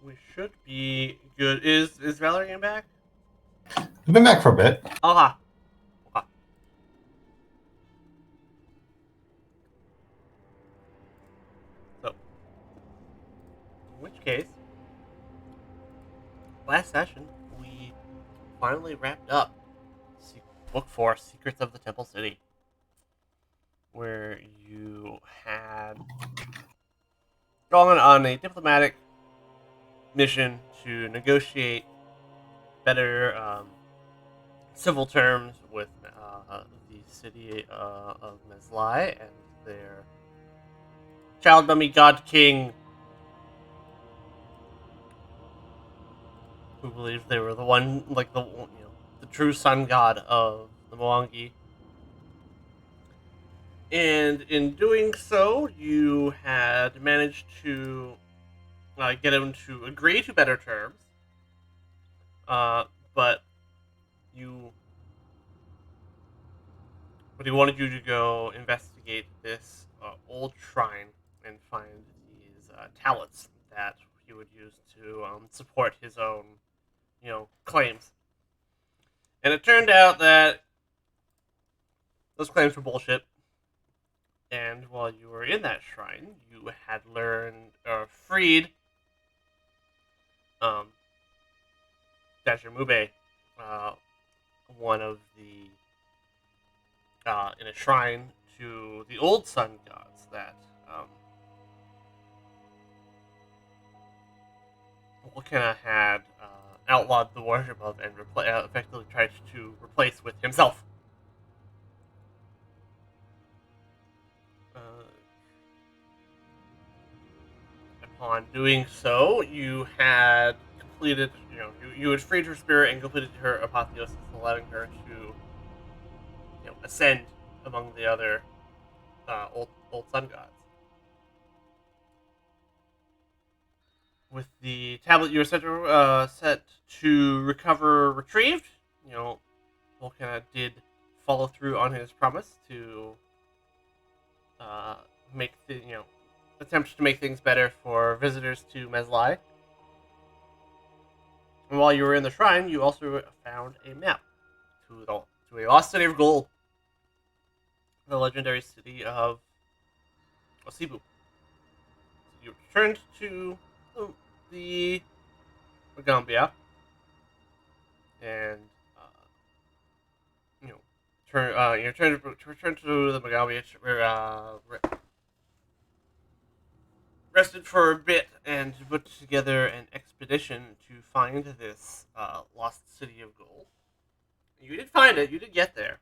We should be good. Is Valerian back? I've been back for a bit. Aha. Okay. So, in which case, last session we finally wrapped up Book 4, Secrets of the Temple City, where you had gone on a diplomatic mission to negotiate better civil terms with the city of Meslai and their child mummy god king, who believed they were the one, like the true sun god of the Mwangi. And in doing so, you had managed to get him to agree to better terms, uh, but you, but he wanted you to go investigate this old shrine and find these talents that he would use to support his own, claims. And it turned out that those claims were bullshit. And while you were in that shrine, you had learned or freed um, Dajimube, uh, one of the in a shrine to the old sun gods that Volcana had outlawed the worship of and effectively tried to replace with himself. Uh, Upon doing so, you had completed, you had freed her spirit and completed her apotheosis, allowing her to, ascend among the other old sun gods. With the tablet you were set to recover retrieved, Volcana did follow through on his promise to uh, make the attempt to make things better for visitors to Meslai. And while you were in the shrine, you also found a map to a lost city of gold, the legendary city of Osibu. So you returned to the Magambia and you know you return to the Magambia, rested for a bit, and put together an expedition to find this lost city of gold. You did find it. You did get there,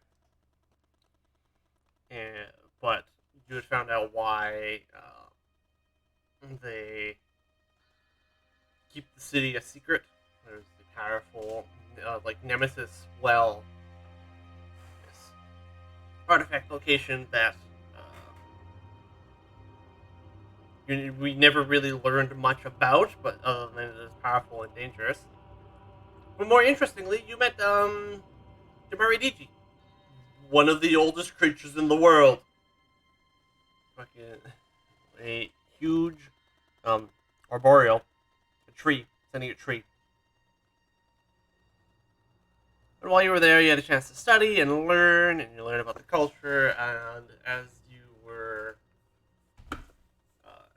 and but you had found out why they keep the city a secret. There's the powerful, like Nemesis well, this artifact location that we never really learned much about, but other than it is powerful and dangerous. But more interestingly, you met Demaridiji, one of the oldest creatures in the world. Fucking a huge um arboreal, a tree, sending a tree. And while you were there, you had a chance to study and learn, and you learned about the culture. And as you were,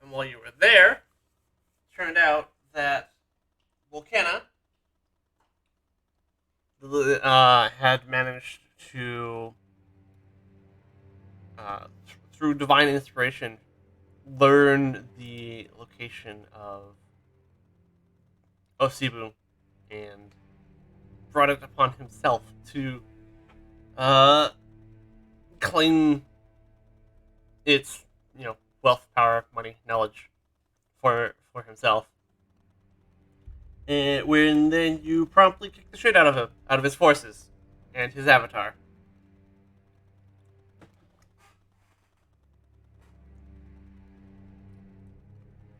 and while you were there, it turned out that Volcana had managed to, through divine inspiration, learn the location of Osibu and brought it upon himself to uh, claim its wealth, power, money, knowledge for himself. And when then you promptly kick the shit out of him, out of his forces, and his avatar.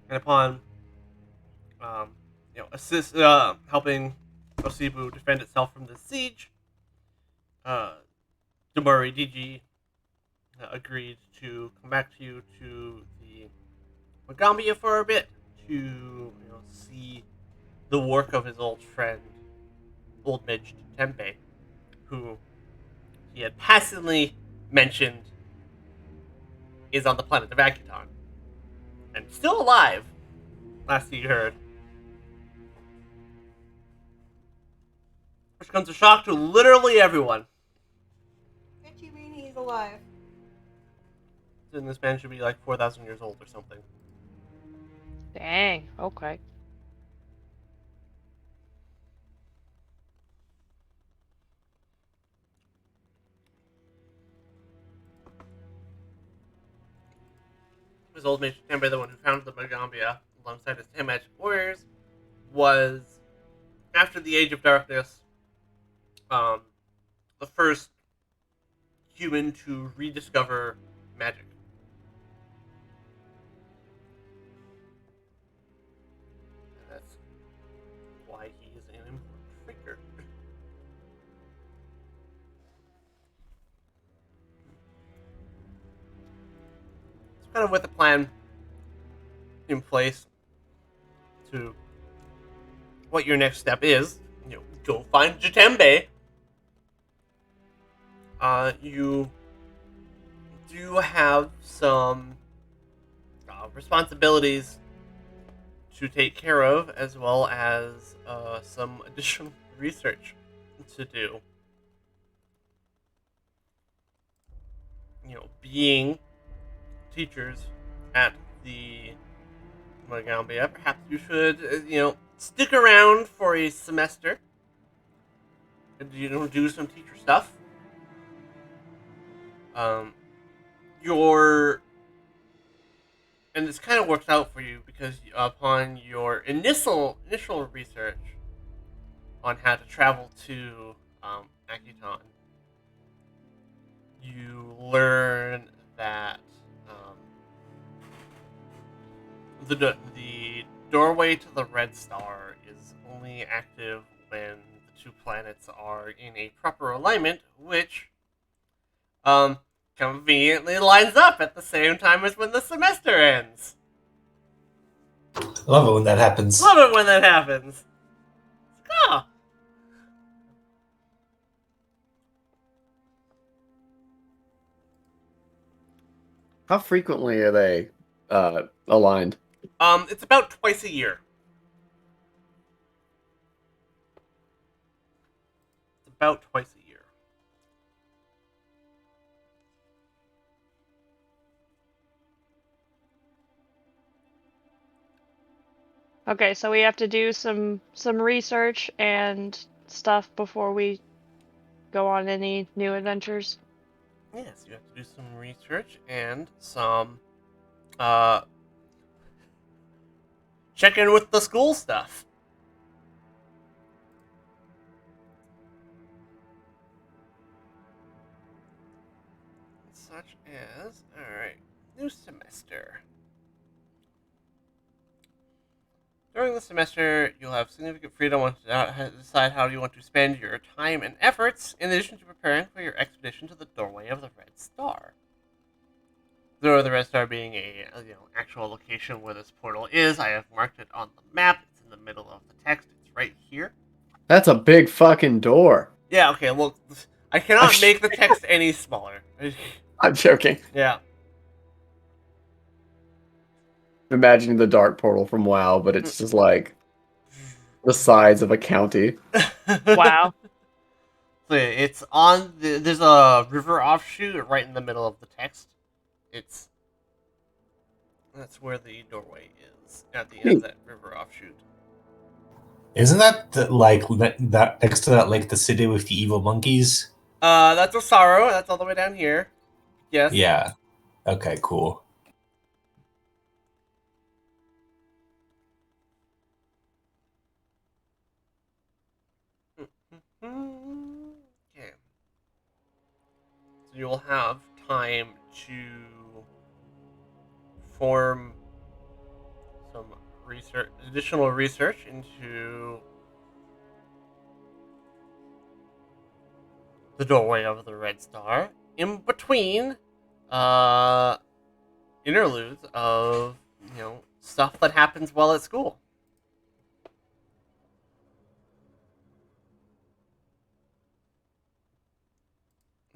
And upon assist helping Osibu defend itself from the siege, uh, Demori DG agreed to come back to you to the Magambia for a bit to see the work of his old friend, Old Midge Tempe, who he had passively mentioned is on the planet of Akiton, and still alive, last he heard. Which comes a shock to literally everyone. What do you mean he's alive? And this man should be like 4,000 years old or something. Dang, okay. His old mate Tempe, the one who founded the Magambia alongside his 10 magic warriors, was, after the Age of Darkness, the first human to rediscover magic. And that's why he is an important figure. It's kind of with a plan in place to what your next step is. Go find Jatembe. You do have some responsibilities to take care of, as well as some additional research to do. Being teachers at the Magambia, perhaps you should, stick around for a semester and, do some teacher stuff. And this kind of works out for you because upon your initial research on how to travel to Akiton, you learn that the doorway to the Red Star is only active when the two planets are in a proper alignment, which conveniently lines up at the same time as when the semester ends. Love it when that happens. Love it when that happens. Ah. How frequently are they aligned? It's about twice a year. It's about twice a year. Okay, so we have to do some research and stuff before we go on any new adventures. Yes, you have to do some research and some check in with the school stuff. Such as, alright, new semester. During the semester, you'll have significant freedom to decide how you want to spend your time and efforts, in addition to preparing for your expedition to the doorway of the Red Star. The doorway of the Red Star being a actual location where this portal is, I have marked it on the map. It's in the middle of the text. It's right here. That's a big fucking door. Yeah. Okay. Look, I cannot make the text any smaller. I'm joking. Yeah. Imagining the dark portal from WoW, but it's just like the size of a county. Wow. So it's on there's a river offshoot right in the middle of the text. That's where the doorway is, at the end of that river offshoot. Isn't that that next to that the city with the evil monkeys? That's Osaro. That's all the way down here. Yes. Yeah. Okay, cool. Okay. So you'll have time to form some additional research into the doorway of the Red Star, in between interludes of stuff that happens while at school.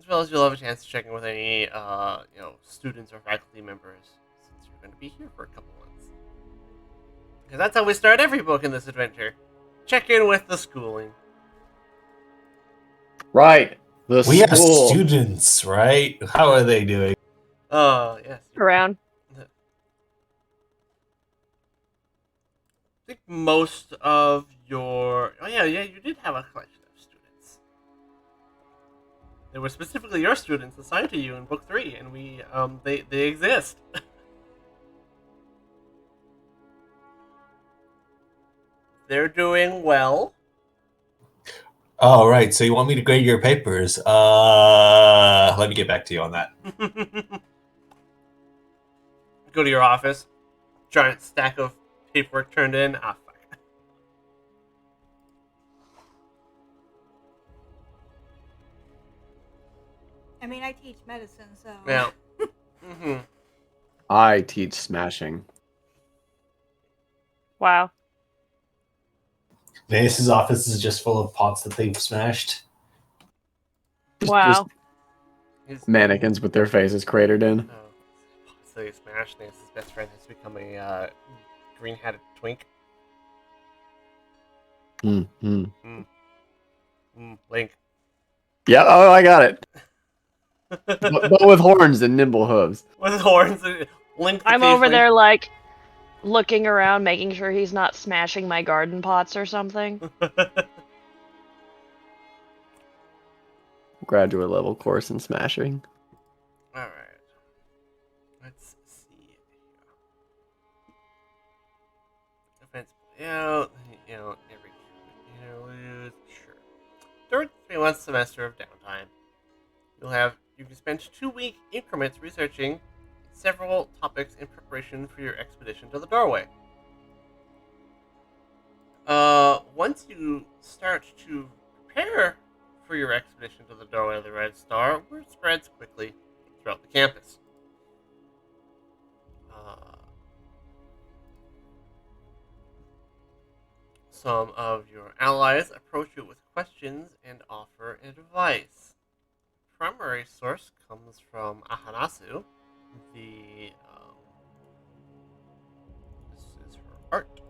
well as you'll have a chance to check in with any, students or faculty members, since you're going to be here for a couple months. Because that's how we start every book in this adventure. Check in with the schooling. Right. The We have school. students, right? How are they doing? Yes. Around. I think most of your... Oh, yeah, you did have a collection of students. They were specifically your students assigned to you in Book 3, and they exist. They're doing well. Oh, right. So you want me to grade your papers? Let me get back to you on that. Go to your office. Giant stack of paperwork turned in. Ah, fuck. I mean, I teach medicine, so. Yeah. I teach smashing. Wow. Naeus's office is just full of pots that they've smashed. Wow. His, Mannequins with their faces cratered in. so he smashed. His best friend has become a green-hatted twink. Mm-hmm. Link. Yeah, oh, I got it. but with horns and nimble hooves. With horns. Link. I'm over there, like, looking around, making sure he's not smashing my garden pots or something. Graduate level course in smashing. Alright. Let's see. Defense out, every lose. Sure. During 3 month semester of downtime, you can spend 2-week increments researching several topics in preparation for your expedition to the doorway. Once you start to prepare for your expedition to the doorway of the Red Star, word spreads quickly throughout the campus. Some of your allies approach you with questions and offer advice. Primary source comes from Ahanasu, this is her art.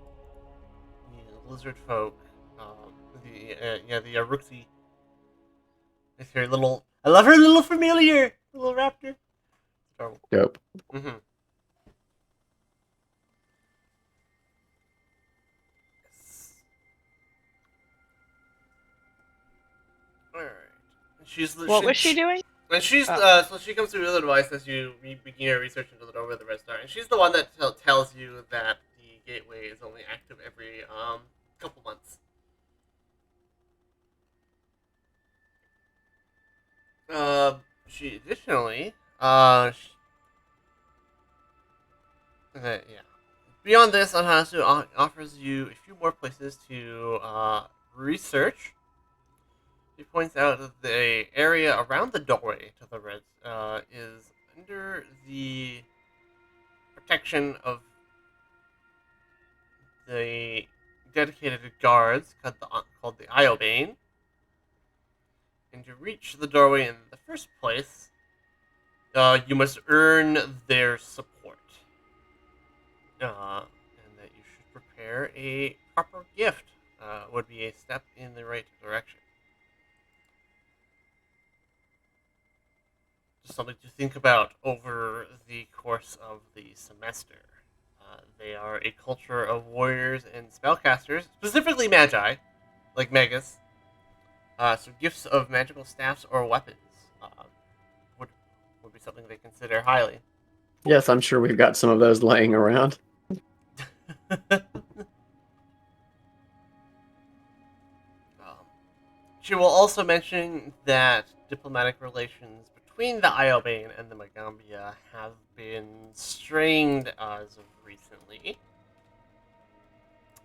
The lizard folk, the Aruxi. It's her little. I love her little familiar, little raptor. Adorable. Dope. Mm-hmm. All right. What was she doing? And she's so she comes to with advice as you begin your research into the doorway of the Red Star, and she's the one that tells you that the gateway is only active every couple months. She additionally Beyond this, Anhasu offers you a few more places to research. He points out that the area around the doorway to the Reds is under the protection of the dedicated guards called the Iobane. And to reach the doorway in the first place, you must earn their support. And that you should prepare a proper gift would be a step in the right direction. Just something to think about over the course of the semester. They are a culture of warriors and spellcasters, specifically magi, like Magus. So gifts of magical staffs or weapons would be something they consider highly. Yes, I'm sure we've got some of those laying around. She will also mention that diplomatic relations between the Iobane and the Magambia have been strained as of recently,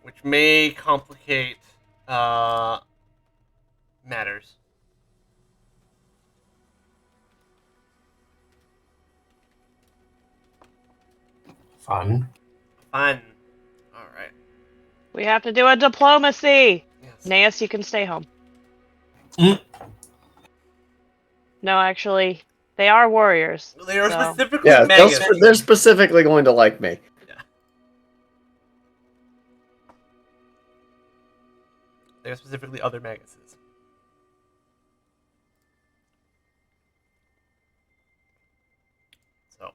which may complicate matters. Fun. Fun. Alright. We have to do a diplomacy! Yes. Naeus, you can stay home. No, actually, they are warriors. They are So- specifically Yeah, Magus. they're specifically going to like me. They're specifically other Maguses. So,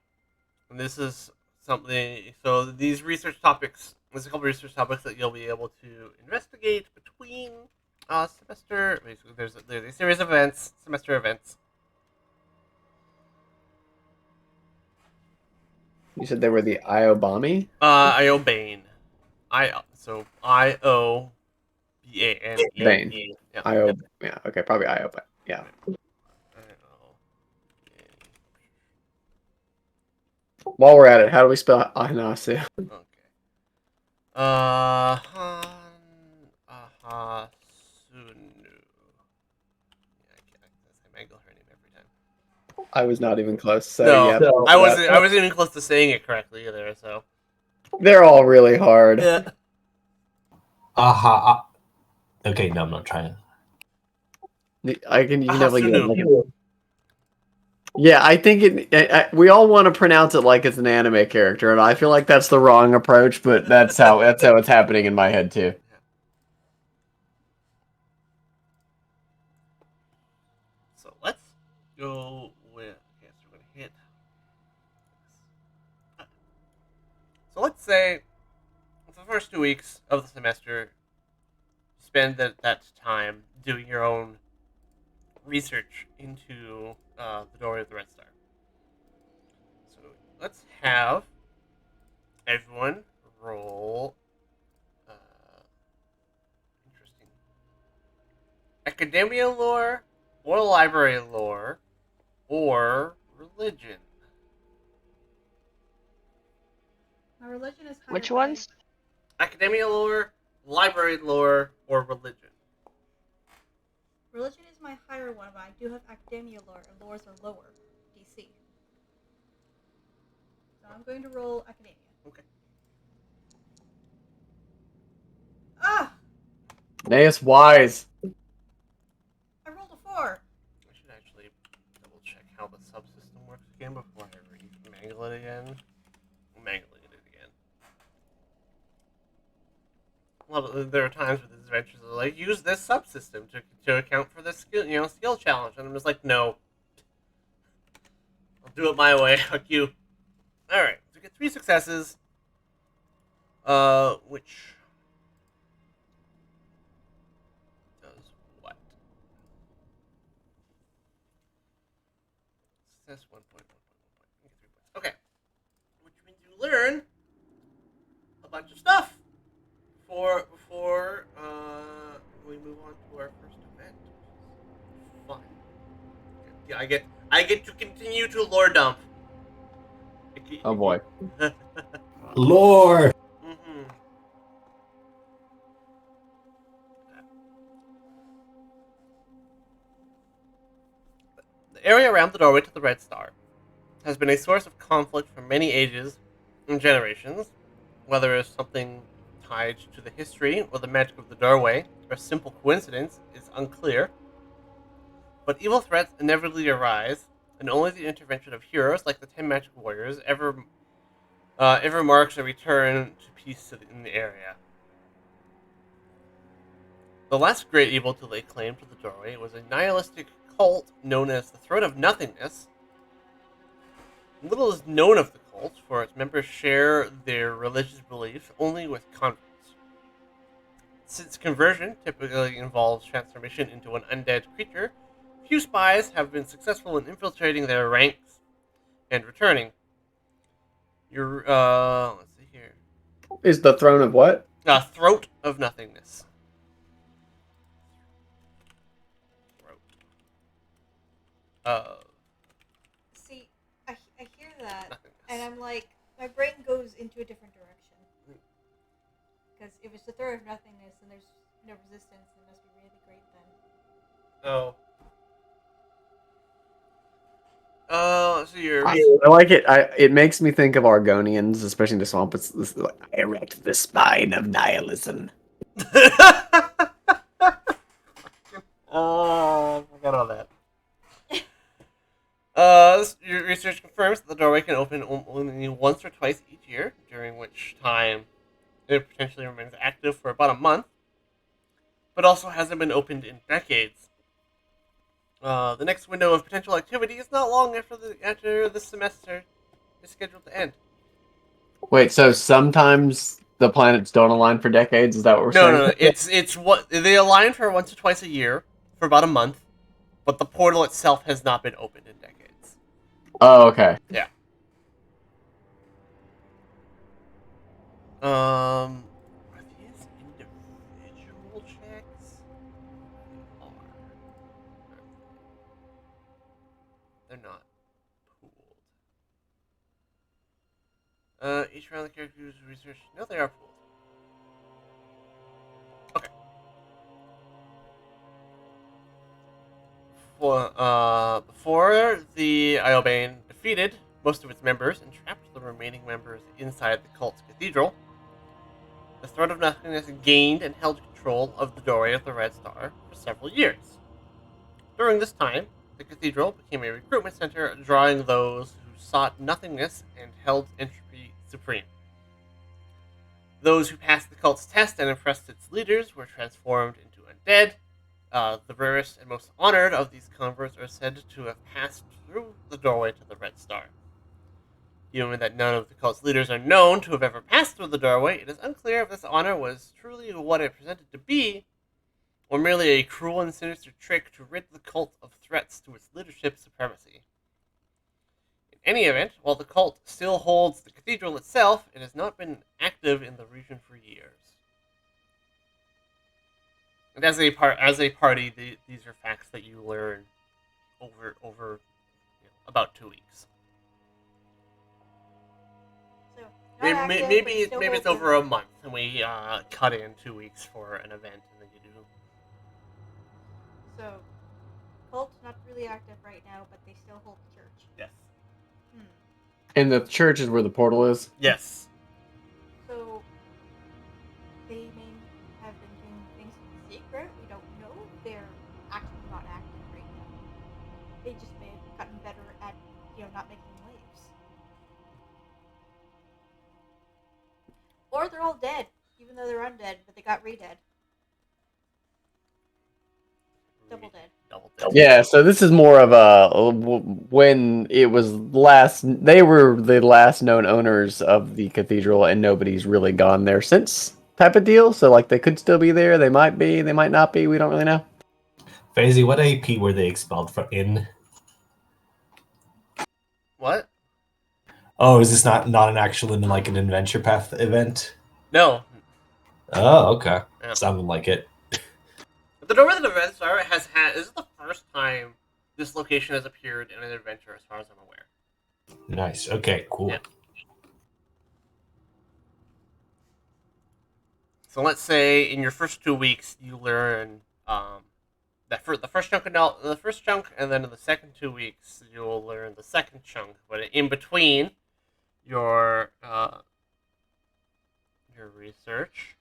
and this is something. So these research topics. There's a couple research topics that you'll be able to investigate between semester. Basically, there's a series of events, semester events. You said they were the Iobami? Iobane. So IOBANE. Bane. Yeah. Yeah, okay, probably Iobami. Yeah. While we're at it, how do we spell Ahanasu? Okay. Ahasunu. Yeah, I mangle her name every time. I was not even close. So No, yeah, I wasn't even close to saying it correctly either. So they're all really hard. yeah. Aha. Okay, no, I'm not trying. You can never get Ahasunu. it. Yeah, I think we all want to pronounce it like it's an anime character, and I feel like that's the wrong approach. But that's how it's happening in my head too. So let's go with. Okay, so we're gonna hit. So let's say for the first 2 weeks of the semester, spend that time doing your own research into the Doorway of the Red Star. So let's have everyone roll. Interesting. Academia lore, or library lore, or religion. My religion is higher Which than ones? Academia lore, library lore, or religion. Religion is my higher one, but I do have academia lore, and lores are lower DC. So I'm going to roll academia. Okay. Ah! Naeus wise. I rolled a 4. I should actually double check how the subsystem works again before I mangle it again. I'm mangling it again. There are times with these adventures that are like, use this subsystem to account for this skill challenge, and I'm just like, no. I'll do it my way. Fuck you. All right, so we get 3 successes. Which does what? Success 1 point, 1 point, 1 point. You get 3 points. Okay. Which means you learn a bunch of stuff before we move on to our first event. Fun. Yeah, I get to continue to lore dump. Oh boy. Lore. Mm-hmm. The area around the doorway to the Red Star has been a source of conflict for many ages and generations, whether it's something tied to the history or the magic of the doorway, or a simple coincidence is unclear. But evil threats inevitably arise, and only the intervention of heroes like the 10 magic warriors ever marks a return to peace in the area. The last great evil to lay claim to the doorway was a nihilistic cult known as the Throne of Nothingness. Little is known of the cult, for its members share their religious beliefs only with converts. Since conversion typically involves transformation into an undead creature, few spies have been successful in infiltrating their ranks and returning. Let's see here. Is the throne of what? Throat of Nothingness. Throat. See, I hear that, Nothingness. and I'm like, my brain goes into a different direction. Because if it's the third of nothingness and there's no resistance, it must be really great then. Oh. So you're... I like it. It makes me think of Argonians, especially in the swamp. It's like, I erect the spine of nihilism. Oh, I forgot all that. research confirms that the doorway can open only once or twice each year, during which time it potentially remains active for about a month, but also hasn't been opened in decades. The next window of potential activity is not long after the semester is scheduled to end. Wait, so sometimes the planets don't align for decades? Is that what we're saying? No. It's what they align for once or twice a year for about a month, but the portal itself has not been opened in decades. Oh, okay. Yeah. Are these individual checks? They are. They're not pooled. Each round the character uses research. No, they are pooled. Okay. Before the Iobane defeated most of its members and trapped the remaining members inside the cult's cathedral, the Threat of Nothingness gained and held control of the doorway of the Red Star for several years. During this time, the cathedral became a recruitment center, drawing those who sought nothingness and held entropy supreme. Those who passed the cult's test and impressed its leaders were transformed into undead. The rarest and most honored of these converts are said to have passed through the doorway to the Red Star. Given that none of the cult's leaders are known to have ever passed through the doorway, it is unclear if this honor was truly what it presented to be, or merely a cruel and sinister trick to rid the cult of threats to its leadership's supremacy. In any event, while the cult still holds the cathedral itself, it has not been active in the region for years. And as a party, these are facts that you learn over about 2 weeks. So Maybe, not active, maybe, but it's, still maybe it's holding- over a month, and we cut in 2 weeks for an event, and then you do. So, cult's not really active right now, but they still hold the church. Yes. And the church is where the portal is? Yes. So, they may have been doing things in secret. We don't know. They're actually not active right now. They just may have gotten better at, not making waves. Or they're all dead, even though they're undead, but they got re-dead. Double dead. Double dead. Yeah, so this is more of a when it was last. They were the last known owners of the cathedral, and nobody's really gone there since. Type of deal. So like they could still be there. They might be. They might not be. We don't really know. Faisy, what AP were they expelled from in? What? Oh, is this not an actual like an adventure path event? No. Oh, okay. Yeah. Sounded like it. The Doorway to the Red Star has had. This is the first time this location has appeared in an adventure, as far as I'm aware. Nice. Okay, cool. Yeah. So let's say in your first 2 weeks you learn the first chunk, and then in the second 2 weeks you'll learn the second chunk. But in between your research,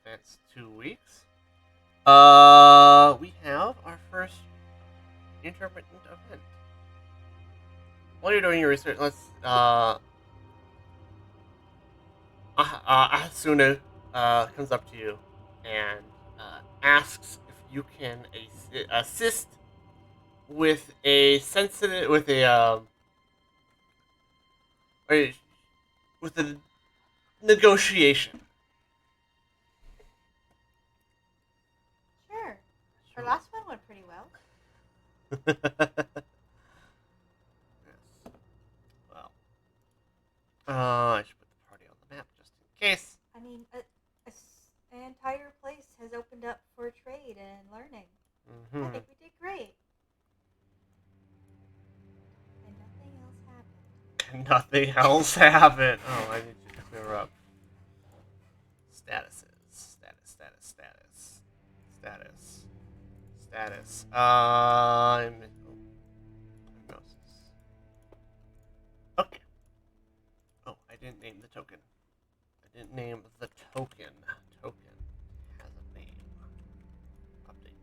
that's 2 weeks. We have our first intermittent event. While you're doing your research, let's Asuna comes up to you and asks if you can assist with a negotiation. Sure. Our last one went pretty well. Yes. Well, I should put the party on the map just in case. I mean, an entire place has opened up for trade and learning. I think we did great. And nothing else happened. Nothing else happened. Oh, I need to clear up statuses. Status. Hypnosis. Okay. Oh, I didn't name the token. Token has a name. Update.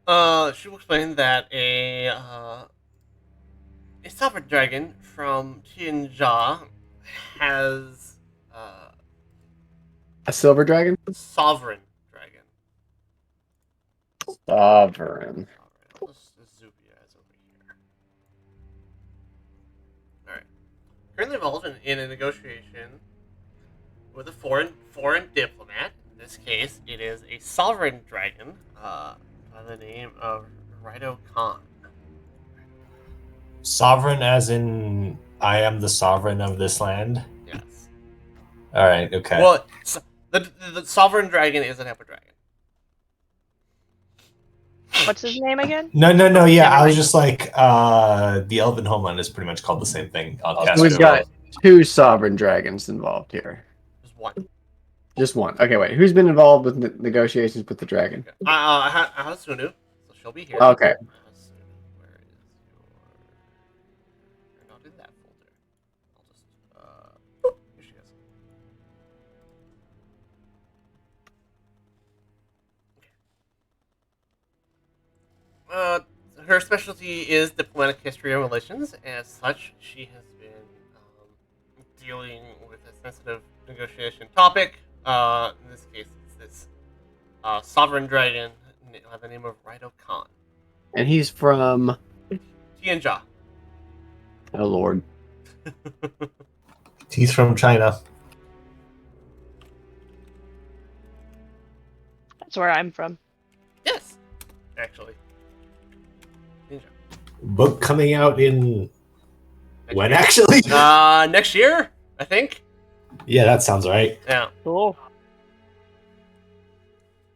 Okay. she will explain that a sovereign dragon from Tianjia has A silver dragon? sovereign dragon. Sovereign. I'll just zoom you guys over here. All right. Currently involved in a negotiation with a foreign diplomat. In this case, it is a sovereign dragon by the name of Rido Khan. Sovereign, as in I am the sovereign of this land. Yes. All right. Okay. Well, so the sovereign dragon is an type dragon. What's his name again? No. Yeah, Never I was mind. just like, the Elven Homeland is pretty much called the same thing on So Castro. we've got 2 sovereign dragons involved here. Just one. Just one. Okay, wait. Who's been involved with negotiations with the dragon? Okay. Hasunu, so she'll be here. Okay. Hasunu, where is you're not in that folder. I'll just here she is. Her specialty is diplomatic history and relations. As such, she has been dealing with a sensitive negotiation topic. In this case, it's this sovereign dragon by the name of Rido Khan. And he's from... Tianjia. Oh, Lord. He's from China. That's where I'm from. Yes, actually. Ninja. Book coming out in Next when year. actually? Next year, I think. Yeah, that sounds right. Yeah. Cool.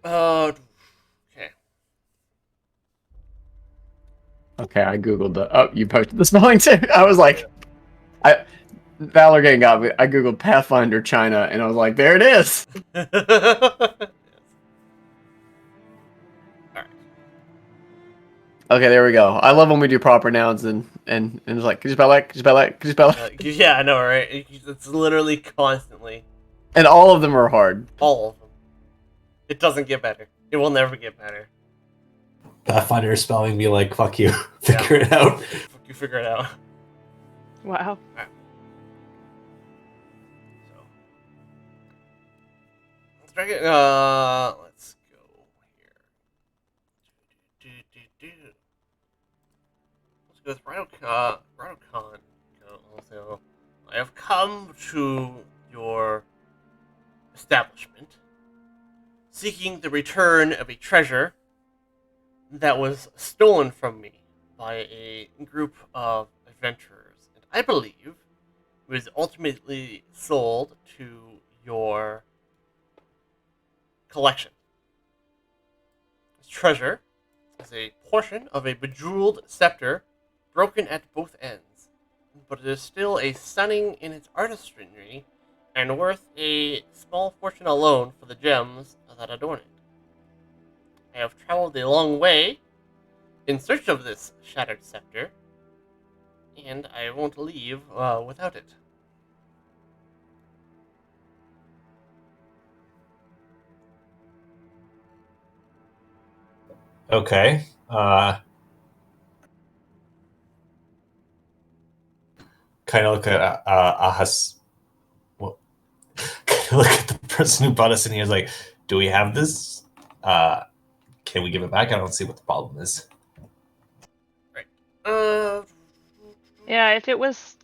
Okay. Okay, I googled the... Oh, you posted the spelling too? I was like... Valor Gang got me. I googled Pathfinder China, and I was like, there it is! Yes. Alright. Okay, there we go. I love when we do proper nouns and it's like, could you spell that? Could you spell that? Could you spell that? Yeah, I know, right? It's literally constantly And all of them are hard. all of them. It doesn't get better. It will never get better. Pathfinder spelling me like, fuck you. Figure it out. Fuck you, figure it out. Wow. So let's drag it. Let's go here. Let's go with Rhino-Con. Also, I have come to your establishment, seeking the return of a treasure that was stolen from me by a group of adventurers, and I believe was ultimately sold to your collection. This treasure is a portion of a bejeweled scepter broken at both ends, but it is still a stunning in its artistry and worth a small fortune alone for the gems that adorn it. I have traveled a long way in search of this shattered scepter, and I won't leave without it. Okay. Kind of look at Ahas. Well, kind of look at the person who brought us in here. Is like, do we have this? Can we give it back? I don't see what the problem is. Yeah, if it was,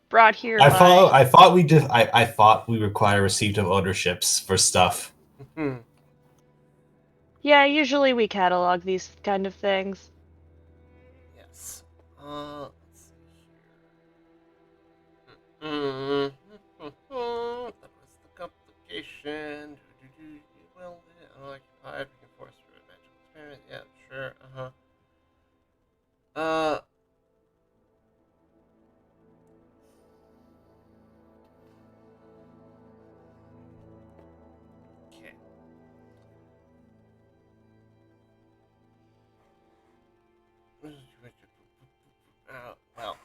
brought here I by... thought we require receipt of ownerships for stuff. Yeah, usually we catalog these kind of things. Yes. Let's see here. That was the complication. Well, unoccupied. We can force through a magical experiment. Yeah, sure. Okay. Well,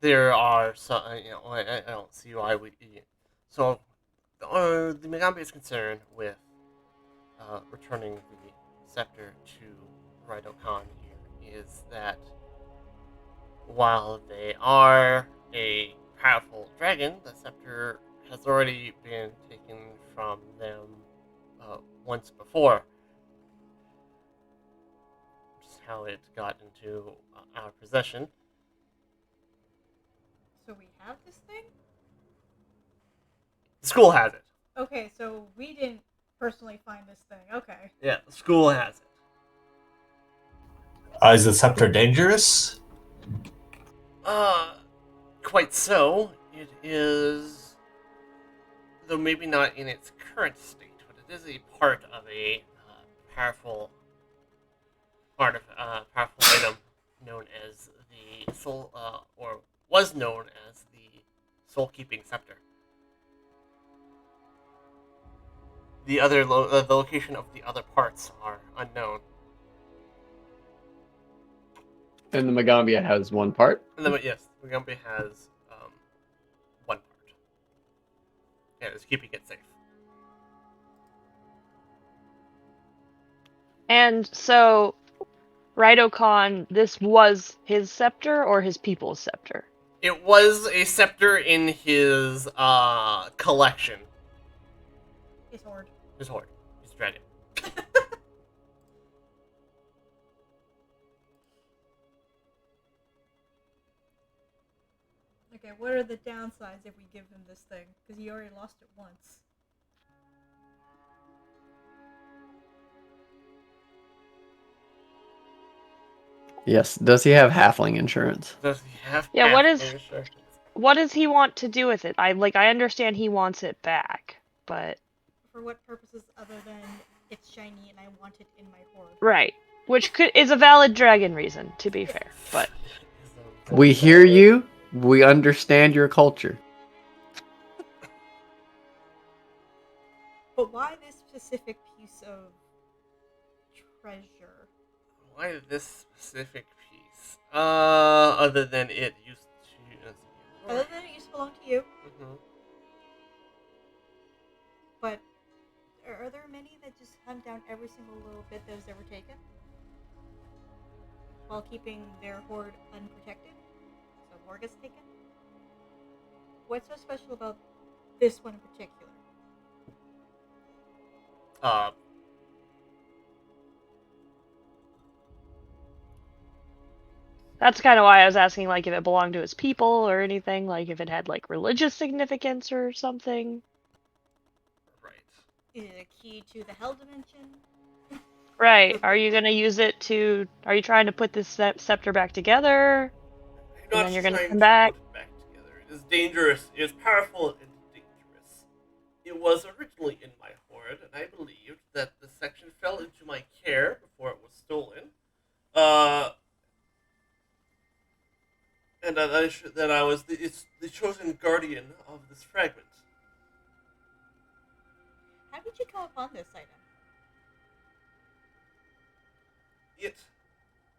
there are some, I don't see why we. So, the Migambi is concerned with returning the scepter to Raido Khan here is that while they are a powerful dragon, the scepter has already been taken from them once before. Just how it got into our possession. So we have this thing? The school has it. Okay, so we didn't personally find this thing. Okay. Yeah, the school has it. Is the scepter dangerous? Quite so. It is, though maybe not in its current state, but it is a part of a powerful powerful item known as the soul, or was known as the soul-keeping scepter. The the location of the other parts are unknown. And the Magambia has one part. And then, yes, Mugambi has one part. And is keeping it safe. And so, Raido Khan, this was his scepter or his people's scepter? It was a scepter in his collection. His horde. His horde. His dragon. Okay, what are the downsides if we give him this thing? Because he already lost it once. Yes. Does he have halfling insurance? Does he have Yeah, half what is- insurance? What does he want to do with it? I understand he wants it back, but For what purposes other than it's shiny and I want it in my horde? right, which is a valid dragon reason, to be fair. But We hear you. We understand your culture. But why this specific piece of treasure? Why this specific piece? Other than it used to. Other than it used to belong to you, Mhm. but are there many that just hunt down every single little bit that was ever taken? While keeping their horde unprotected? So more gets taken? What's so special about this one in particular? that's kind of why I was asking, like, if it belonged to his people or anything, like if it had like religious significance or something. Right. Is it a key to the Hell Dimension? Right? Are you gonna use it to? Are you trying to put this scepter back together? I'm not then you're gonna trying come to back. put it back together. It is dangerous. It is powerful and dangerous. It was originally in my horde, and I believed that the section fell into my care before it was stolen. And that I was the chosen guardian of this fragment. How did you come upon this item?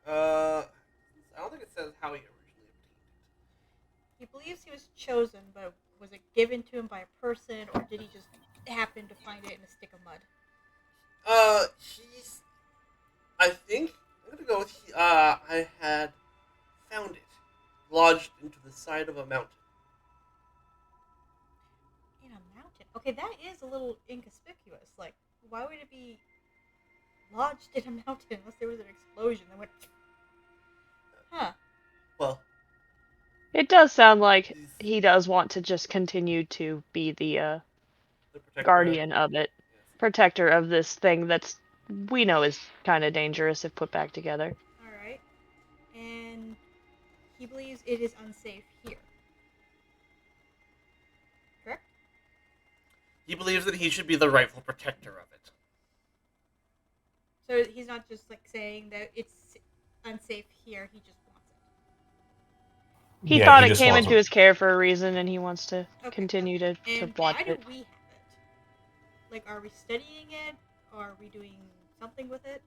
I don't think it says how he originally obtained He believes he was chosen, but was it given to him by a person, or did he just happen to find it in a stick of mud? it. I think I'm gonna go with I had found it lodged into the side of a mountain. In a mountain? Okay, that is a little inconspicuous. Like, why would it be lodged in a mountain unless there was an explosion that went... Huh. Well, It does sound like he's he does want to just continue to be the the protector. guardian of it, Yes. protector of this thing that's we know is kind of dangerous if put back together. Alright. And he believes it is unsafe here. Correct? He believes that he should be the rightful protector of it. So he's not just, like, saying that it's unsafe here, he just wants it. He Yeah, thought he it just came wants into his care for a reason, and he wants to Okay. continue to And watch why do it. we have it? Like, are we studying it? Are we doing something with it?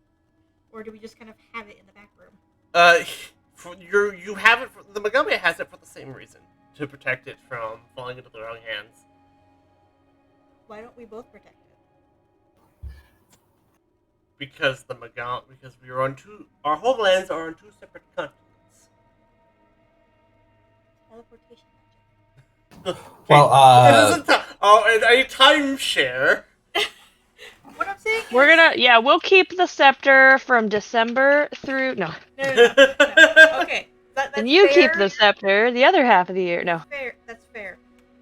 Or do we just kind of have it in the back room? You have it. The Magambia has it for the same reason, to protect it from falling into the wrong hands. Why don't we both protect because we are on our homelands are on two separate continents. Teleportation Well, This is a timeshare. magic. What I'm saying We're is... gonna, we'll keep the scepter from December through, no. No. Okay, that's And you keep fair. the scepter the other half of the year, no. That's fair.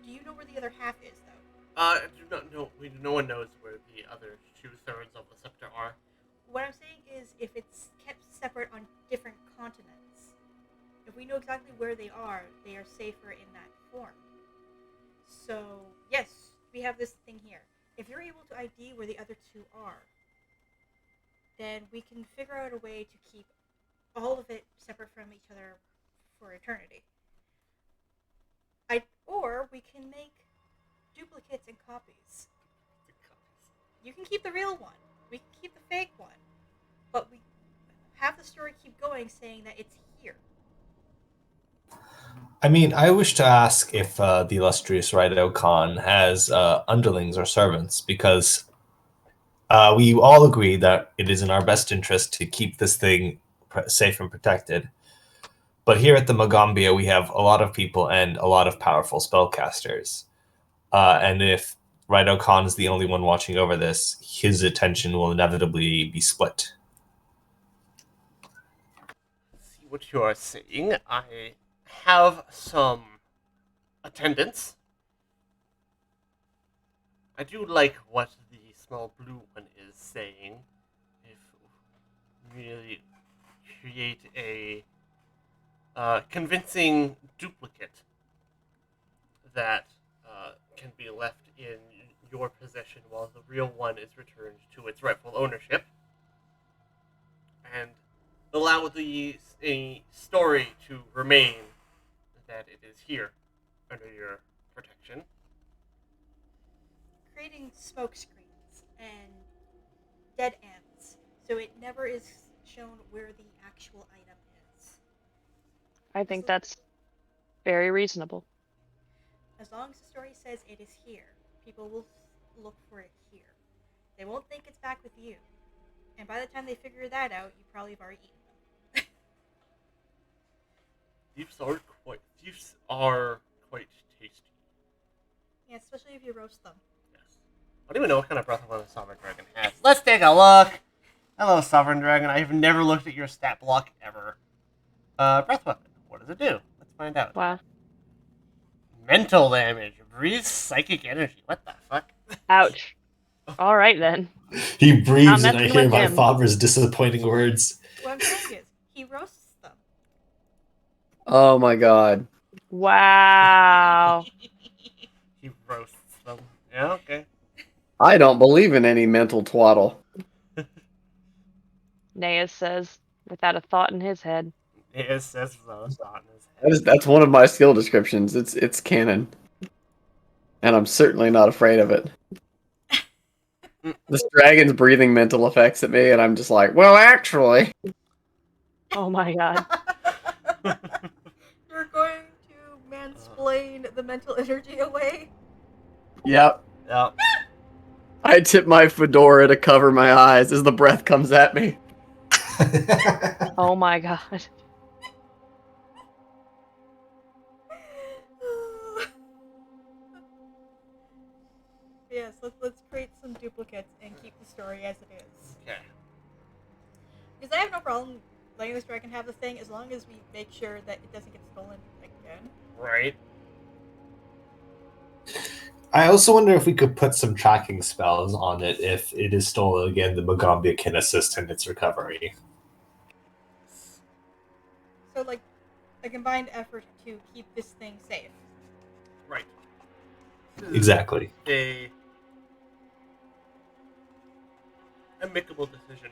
Do you know where the other half is, though? I do not know. No one knows where the other 2/3 of the scepter are. What I'm saying is, if it's kept separate on different continents, if we know exactly where they are safer in that form. So, yes, we have this thing here. If you're able to ID where the other two are, then we can figure out a way to keep all of it separate from each other for eternity. Or we can make duplicates and copies. You can keep the real one. We can keep the fake one. But we have the story keep going saying that it's here. I mean, I wish to ask if the illustrious Raido Khan has underlings or servants, because we all agree that it is in our best interest to keep this thing safe and protected. But here at the Magambia, we have a lot of people and a lot of powerful spellcasters. And if Raido Khan is the only one watching over this, his attention will inevitably be split. See what you are saying. I have some attendants. I do like what the small blue one is saying. If we really create a convincing duplicate that can be left in your possession while the real one is returned to its rightful ownership, and allow the story to remain that it is here under your protection. Creating smoke screens and dead ends, so it never is shown where the actual item is. I think that's very reasonable. As long as the story says it is here, people will look for it here. They won't think it's back with you. And by the time they figure that out, you probably have already eaten them. Thieves are quite tasty. Yeah, especially if you roast them. Yes. I don't even know what kind of breath weapon a Sovereign Dragon has. Let's take a look. Hello, Sovereign Dragon. I have never looked at your stat block ever. Breath weapon. What does it do? Let's find out. Wow. Mental damage. Breathes psychic energy. What the fuck? Ouch. All right then. He breathes, Not and I messing hear with my him. father's disappointing words. What I'm saying is, he roasts them. Oh my god. Wow. He roasts them. Yeah, okay. I don't believe in any mental twaddle. Nea says, without a thought in his head. It says those thought in his head. That's one of my skill descriptions. It's canon. And I'm certainly not afraid of it. This dragon's breathing mental effects at me, and I'm just like, well, actually. Oh my god. You're going to mansplain the mental energy away? Yep. Yep. I tip my fedora to cover my eyes as the breath comes at me. Oh my god. Yes, let's create some duplicates and keep the story as it is. Okay. Because I have no problem letting this dragon have the thing as long as we make sure that it doesn't get stolen again. Right. I also wonder if we could put some tracking spells on it. If it is stolen again, the Magambia can assist in its recovery. So, like, a combined effort to keep this thing safe. Right. Exactly. A amicable decision.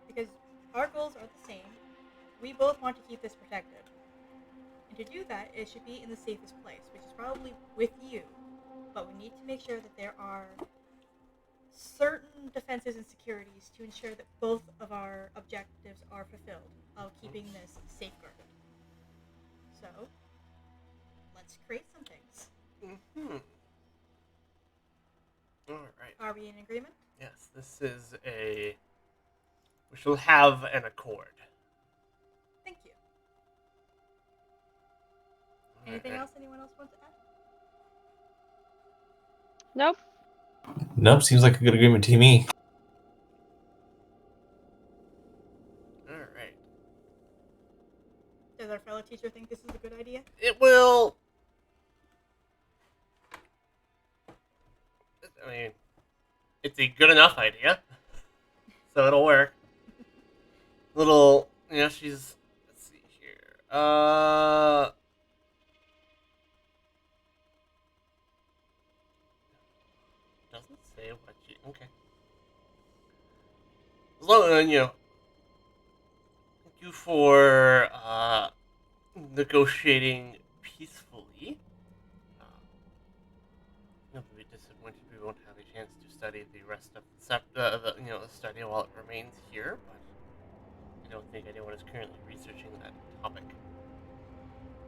Because our goals are the same. We both want to keep this protected. And to do that, it should be in the safest place, which is probably with you. But we need to make sure that there are certain defenses and securities to ensure that both of our objectives are fulfilled of keeping this safeguarded. So, let's create some things. Mm-hmm. Alright. Are we we in agreement? Yes, this is a. We shall have an accord. Thank you. Anything else anyone else wants to add? Nope. Nope, seems like a good agreement to me. All right. Does our fellow teacher think this is a good idea? It will. I mean, it's a good enough idea, so it'll work. Little, she's. Let's see here. Doesn't say what you. Okay. As long as thank you for negotiating peacefully. You'll be disappointed we won't have a chance to study the rest of the study while it remains here, but I don't think anyone is currently researching that topic.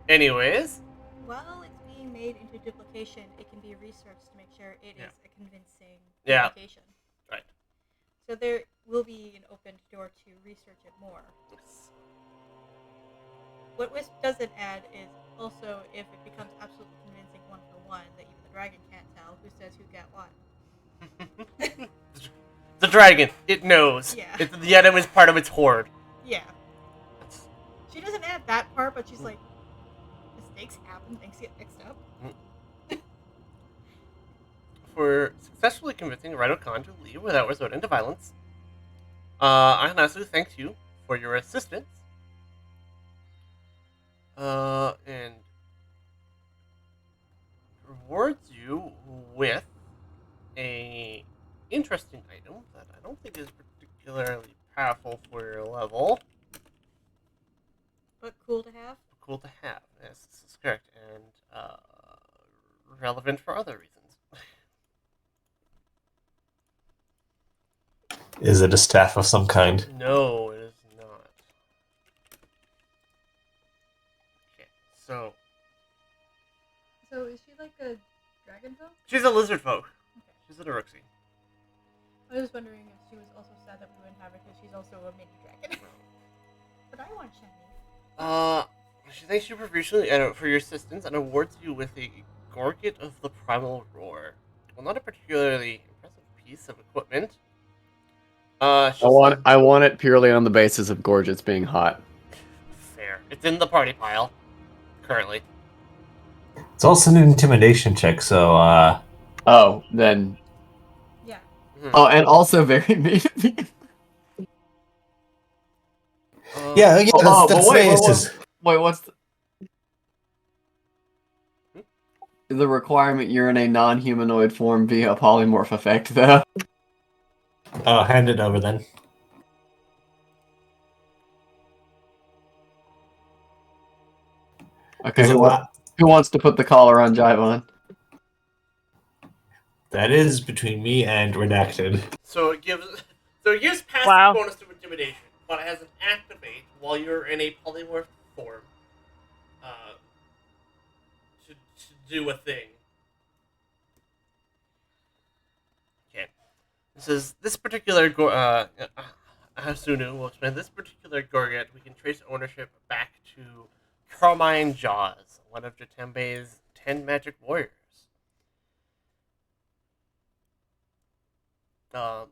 Anyways, While it's being made into duplication, it can be researched to make sure it is a convincing Yeah. duplication. right. So there will be an open door to research it more. Yes. What Wisp doesn't add is also if it becomes absolutely convincing one for one that even the dragon can't tell who says who got what. The dragon, it knows. Yeah. The item is part of its hoard. Yeah. She doesn't add that part, but she's like, mistakes happen, things get mixed up. For successfully convincing Rhino Khan to leave without resorting to violence, Ahanasu thanks you for your assistance. And rewards you with a interesting item that I don't think is particularly powerful for your level. But cool to have. Cool to have. Yes, this is correct, and relevant for other reasons. Is it a staff of some kind? No, it is not. Okay, so So is she like a dragon folk? she's a lizard folk. Okay. She's an Uruxi. I was wondering if she was also sad that we wouldn't have her because she's also a mini dragon. But I want shiny. She thanks you profusely and for your assistance and awards you with a Gorget of the Primal Roar. Well, not a particularly impressive piece of equipment. I want it purely on the basis of Gorgeous being hot. Fair. It's in the party pile currently. It's also an intimidation check, so Oh, then. Yeah. Oh, and also very mean. yeah, Oh, but that's wait, nice. Wait, what's the requirement? You're in a non-humanoid form via a polymorph effect, though. Oh, hand it over then. Okay, There's a lot. who wants to put the collar on Jivon? That is between me and Redacted. So it gives passive Wow. bonus to intimidation, but it has an activate while you're in a polymorph form. To do a thing. Okay. This particular Hasunu will explain this particular Gorget. We can trace ownership back to Carmine Jaws, one of Jatembe's 10 magic warriors. We found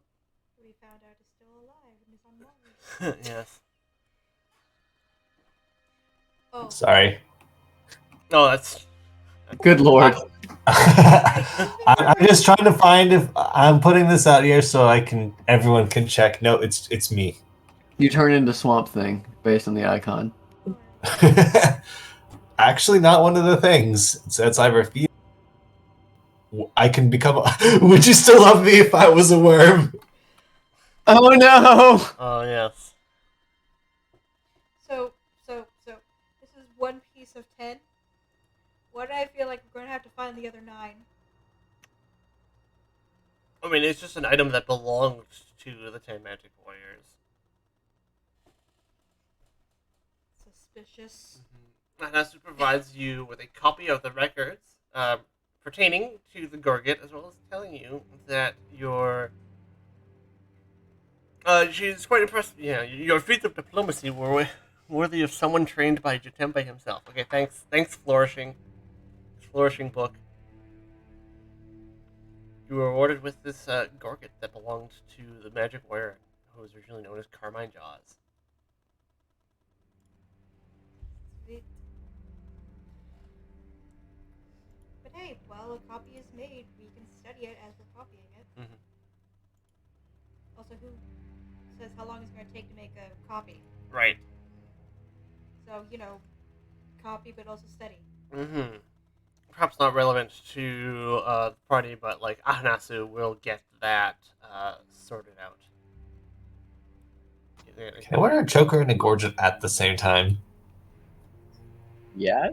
out is still alive and is on Mars. Yes. Oh. Sorry. No, that's Good lord. I'm just trying to find if I'm putting this out here so everyone can check. No, it's me. You turn into Swamp Thing based on the icon. Actually, not one of the things. It says I refuse. I can become. Would you still love me if I was a worm? Oh no! oh yes. So this is one piece of 10. Why do I feel like we're gonna have to find the other 9? I mean, it's just an item that belonged to the 10 magic warriors. Suspicious. And Hanasu provides you with a copy of the records pertaining to the Gorget, as well as telling you that she's quite impressed. Yeah, your feats of diplomacy were worthy of someone trained by Jatemba himself. Okay, thanks, flourishing book. You were awarded with this Gorget that belonged to the Magic Warrior, who was originally known as Carmine Jaws. Sweet. But hey, while a copy is made, we can study it as we're copying it. Mhm. Also, who says how long it's going to take to make a copy? Right. So, copy but also study. Mm-hmm. Perhaps not relevant to the party, but like Ahnasu will get that sorted out. Can I wear a choker and a gorget at the same time? Yeah.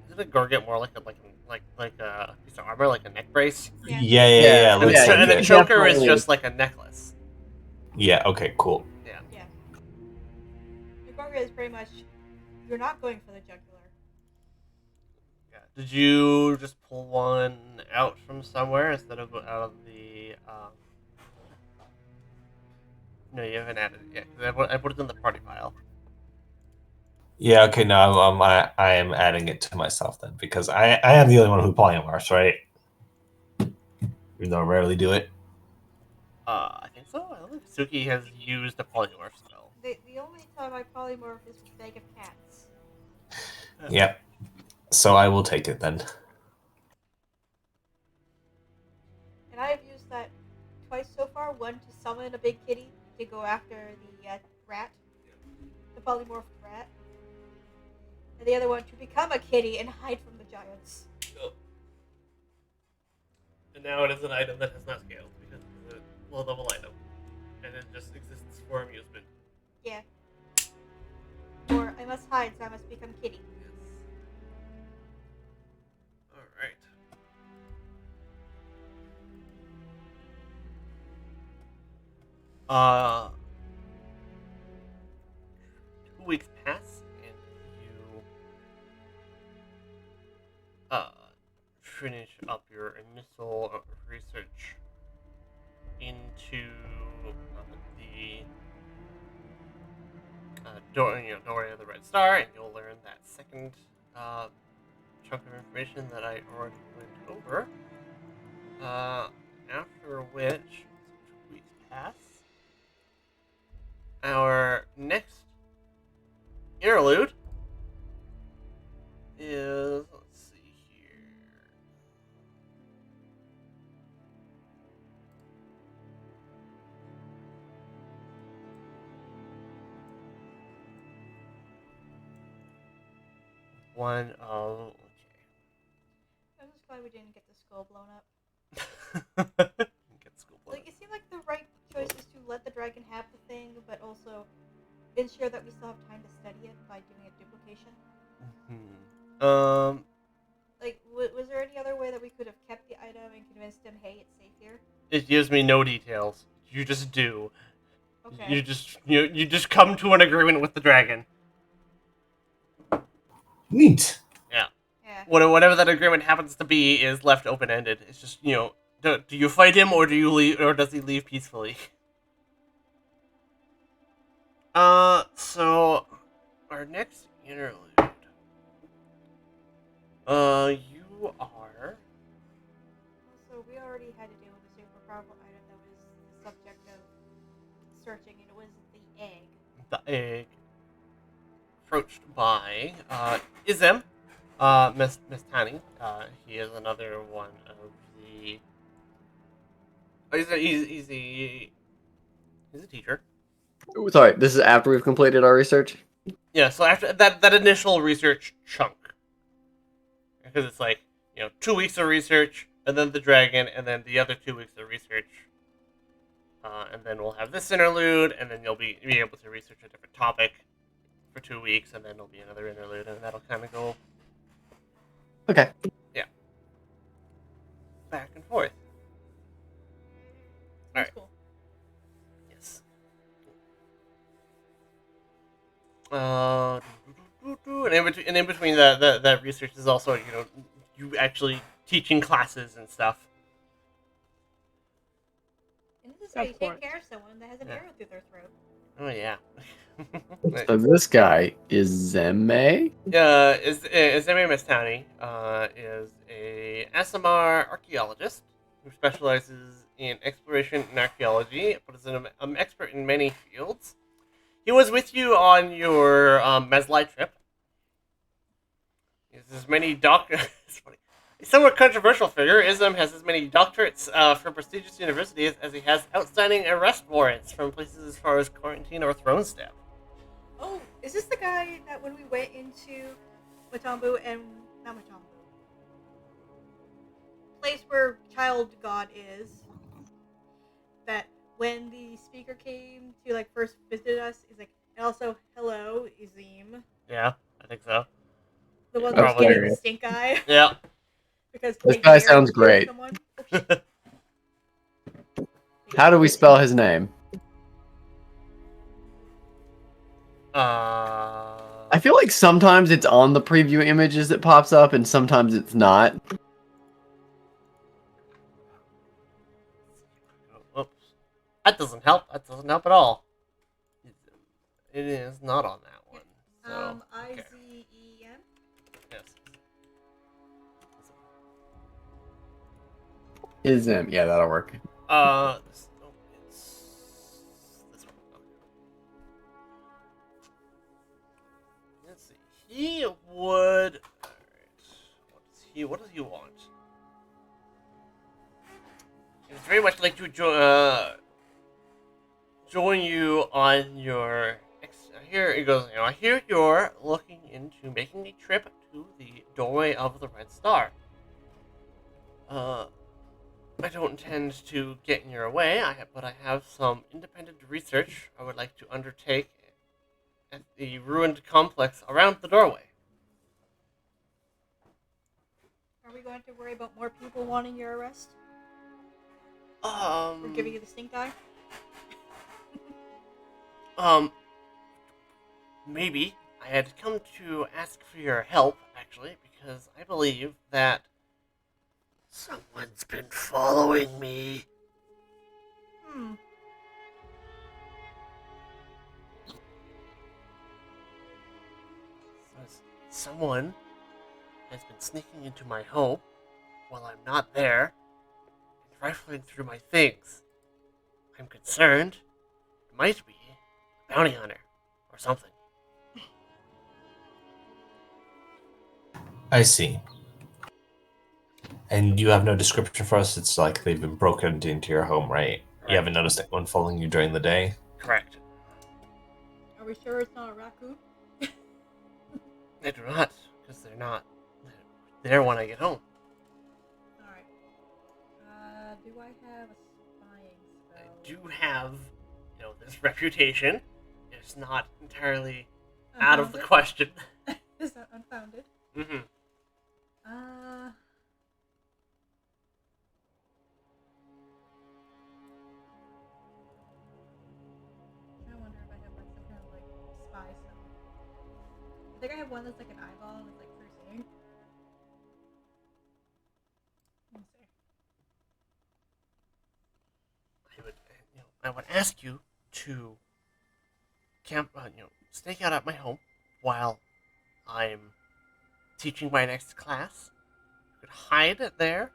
Isn't a Gorget more like a piece of armor, like a neck brace? Yeah. Yeah, And, looks the, like and the it. choker is Definitely. just like a necklace. Yeah, okay, cool. Yeah. Yeah. The Gorga is pretty much, you're not going for the jugular. Yeah. Did you just pull one out from somewhere instead of out of the? No, you haven't added it yet. 'Cause I put it in the party file. Yeah, okay, no, I am adding it to myself then, because I am the only one who polymorphs, right? Even though I rarely do it. I think so. I don't think Suki has used a polymorph spell. The only time I polymorph is with Bag of Cats. Yep. So I will take it then. And I have used that twice so far. One to summon a big kitty to go after the rat, the polymorphed rat. And the other one to become a kitty and hide from the giants. And now it is an item that has not scaled because it's a low-level item, and it just exists for amusement. Yeah. Or I must hide, so I must become kitty. Yes. All right. Uh, 2 weeks pass, and you finish up your initial research into the doorway of the Red Star, and you'll learn that second chunk of information that I already went over. After which, 2 weeks pass. Our next interlude is, let's see here. One of, I'm just glad we didn't get the skull blown up. okay. Get school blown. Like, it seemed like the right choice is to let the dragon have the thing, but also ensure that we still have time to study it by doing a duplication. Like, was there any other way that we could have kept the item and convinced him, hey, it's safe here? It gives me no details. You just do. Okay. You just come to an agreement with the dragon. Neat. Yeah. Whatever that agreement happens to be is left open ended. It's just do you fight him or do you leave, or does he leave peacefully? So our next interlude. You are. Also, we already had to deal with a super powerful item that was the subject of searching, and it was the egg. The egg. Approached by Izem, Miss Tani. He is another one of the. He's a teacher. Ooh, sorry, this is after we've completed our research. Yeah, so after that initial research chunk, because it's like 2 weeks of research, and then the dragon, and then the other 2 weeks of research, and then we'll have this interlude, and then you'll be able to research a different topic for 2 weeks, and then there'll be another interlude, and that'll kind of go Okay. back and forth. That's Alright. cool. Yes. And in between that research is also you actually teaching classes and stuff. And this is how Of you course. take care of someone that has an Yeah. arrow through their throat. Oh yeah. So this guy is Zeme. Izemi Mistani is a SMR archaeologist who specializes in exploration and archaeology, but is an expert in many fields. He was with you on your Meslai trip. He has as many it's funny. A somewhat controversial figure, Ism has as many doctorates from prestigious universities as he has outstanding arrest warrants from places as far as Quarantine or Thronestep. Oh, is this the guy that when we went into Matambu and not Matambu, place where Child God is? That when the speaker came to like first visit us, he's like, and also hello, Izim, Yeah, I think so. the one That's that gave you the hilarious. stink eye Yeah. because This a guy mayor sounds killed great. someone. Oh, shit. How do we spell his name? I feel like sometimes it's on the preview images that pops up, and sometimes it's not. Whoops. That doesn't help. That doesn't help at all. It is not on that one. So, okay. IZEM. Yes. Is him? Yeah, that'll work. It's this one. Okay. Let's see. He would. Alright. What does he want? He would very much like to join you on your. Here it goes. I hear you're looking into making a trip to the doorway of the Red Star. I don't intend to get in your way, but I have some independent research I would like to undertake at the ruined complex around the doorway. Are we going to worry about more people wanting your arrest? Or giving you the stink eye? Maybe. I had come to ask for your help, actually, because I believe that someone's been following me. Someone has been sneaking into my home while I'm not there and rifling through my things. I'm concerned it might be a bounty hunter or something. I see. And you have no description for us? It's like they've been broken into your home, right? Correct. You haven't noticed anyone following you during the day? Correct. Are we sure it's not a raccoon? They do not, because they're not there when I get home. Alright. Do I have a spying spell? I do have, this reputation. It's not entirely out of the Unfounded? question. Is that unfounded? Mm-hmm. I wonder if I have like some kind of like spy spell. I think I have one that's like an eyeball and it's like through seeing. Let me see. I would ask you to stake out at my home while I'm teaching my next class. You could hide there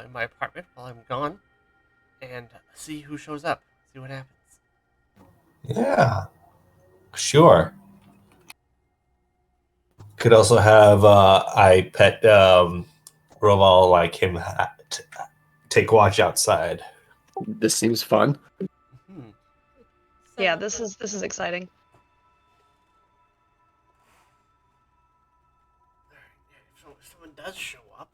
in my apartment while I'm gone and see who shows up. See what happens. Yeah. Sure. Could also have I pet Roval like him take watch outside. This seems fun. Hmm. Yeah, Set this up is exciting. If someone does show up,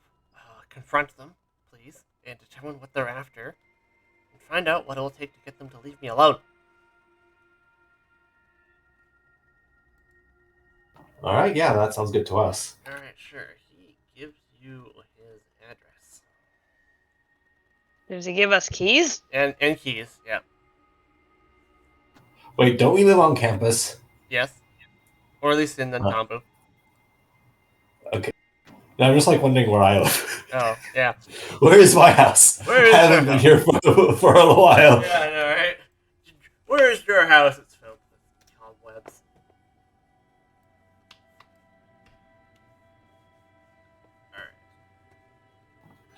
confront them, please, and determine what they're after, and find out what it will take to get them to leave me alone. All right, yeah, that sounds good to us. All right, sure. He gives you his address Does he give us keys? and keys. Yeah. Wait, don't we live on campus? Yes. Or at least in Nantambu. And I'm just like wondering where I live. Oh, yeah. Where is my house? Where is I haven't your been here for a little while. Yeah, I know, right? Where's your house? It's filled with cobwebs.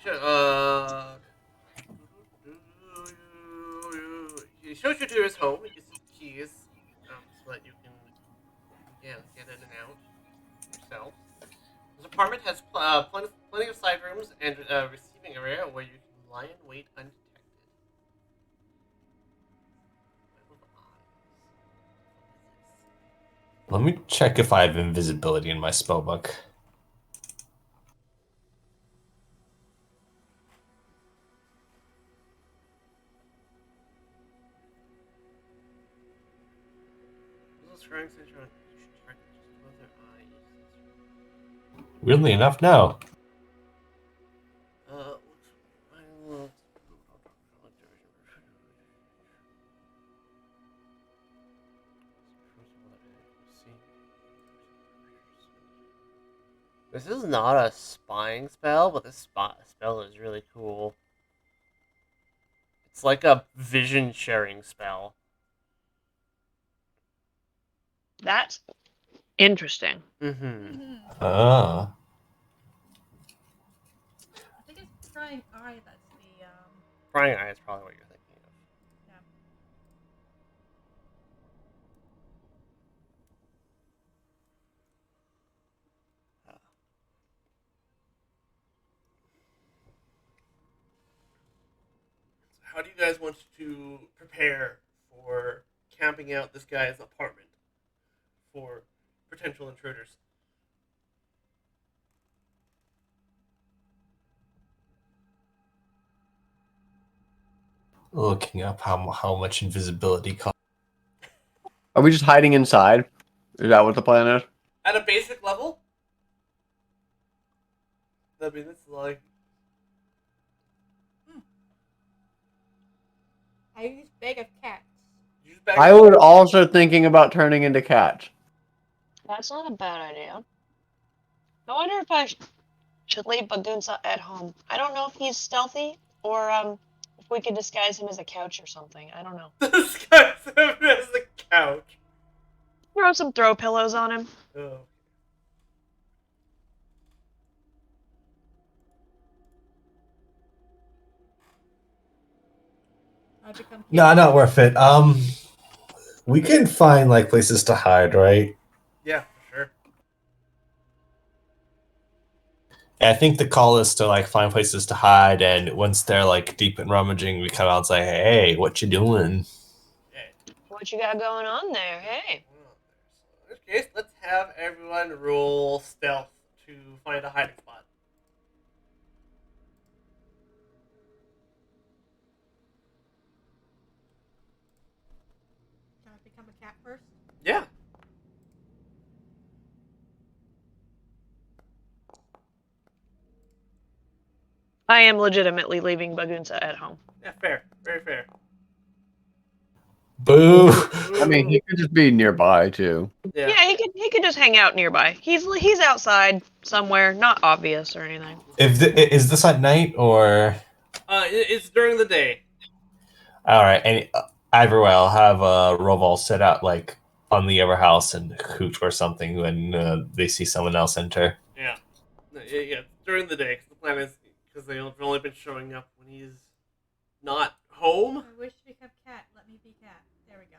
Alright. He shows you to his home. He gives you the keys so that you can get in and out yourself. His apartment has plenty of side rooms and a receiving area where you can lie in wait undetected. Web of eyes. Let me check if I have invisibility in my spellbook. Weirdly enough, no. This is not a spying spell, but this spell is really cool. It's like a vision sharing spell. That's interesting. Mm-hmm. Ah. I think it's prying eye that's the Prying eye is probably what you're thinking of. yeah. How do you guys want to prepare for camping out this guy's apartment for potential intruders? Looking up how much invisibility costs. Are we just hiding inside? Is that what the plan is? At a basic level? I mean, this is like... I use bag of cats. You just back I was also thinking about turning into cats. That's not a bad idea. I wonder if I should leave Bagunsa at home. I don't know if he's stealthy or if we could disguise him as a couch or something. I don't know. This guy's as a couch. Throw some throw pillows on him. Oh. I become No, not worth it. We can find like places to hide, right? Yeah, for sure. I think the call is to like find places to hide, and once they're like deep in rummaging, we come out and say, "Hey, what you doing?" Yeah. What you got going on there? Hey. In this case, let's have everyone roll stealth to find a hiding spot. Can I become a cat first? Yeah. I am legitimately leaving Bagunsa at home. Yeah, fair. Very fair. Boo! I mean, he could just be nearby too. Yeah. Yeah, he could just hang out nearby. He's outside somewhere, not obvious or anything. Is this at night or? It's during the day. All right, and either way, I'll have Roval set out like on the other house and hoot or something when they see someone else enter. Yeah. Yeah, during the day. Cause the plan is because they've only been showing up when he's not home. I wish to become cat. Let me be cat. There we go.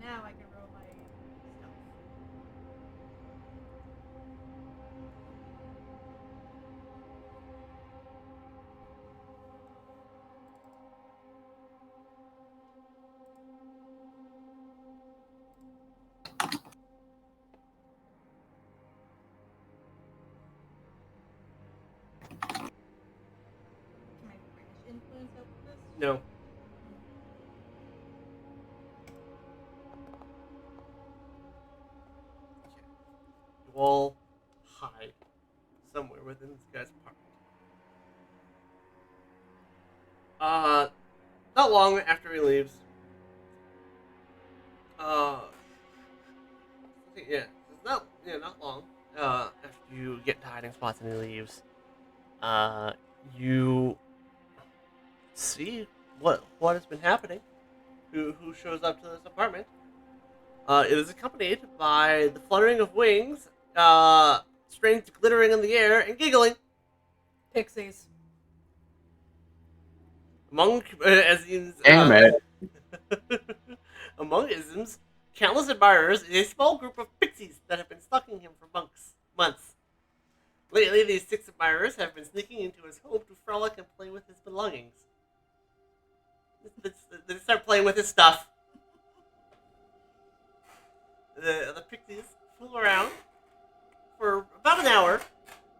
Now I can roll my stealth. Can my British influence help with this? No. You all hide somewhere within this guy's apartment. Not long after he leaves, Yeah, it's not long. After you get to hiding spots and he leaves, you see what has been happening. Who shows up to this apartment? It is accompanied by the fluttering of wings, strings glittering in the air, and giggling. Pixies. Among Azim's, Damn it. among Ism's countless admirers is a small group of pixies that have been stalking him for months. Lately, these 6 admirers have been sneaking into his home to frolic and play with his belongings. They start playing with his stuff. The pixies fool around for about an hour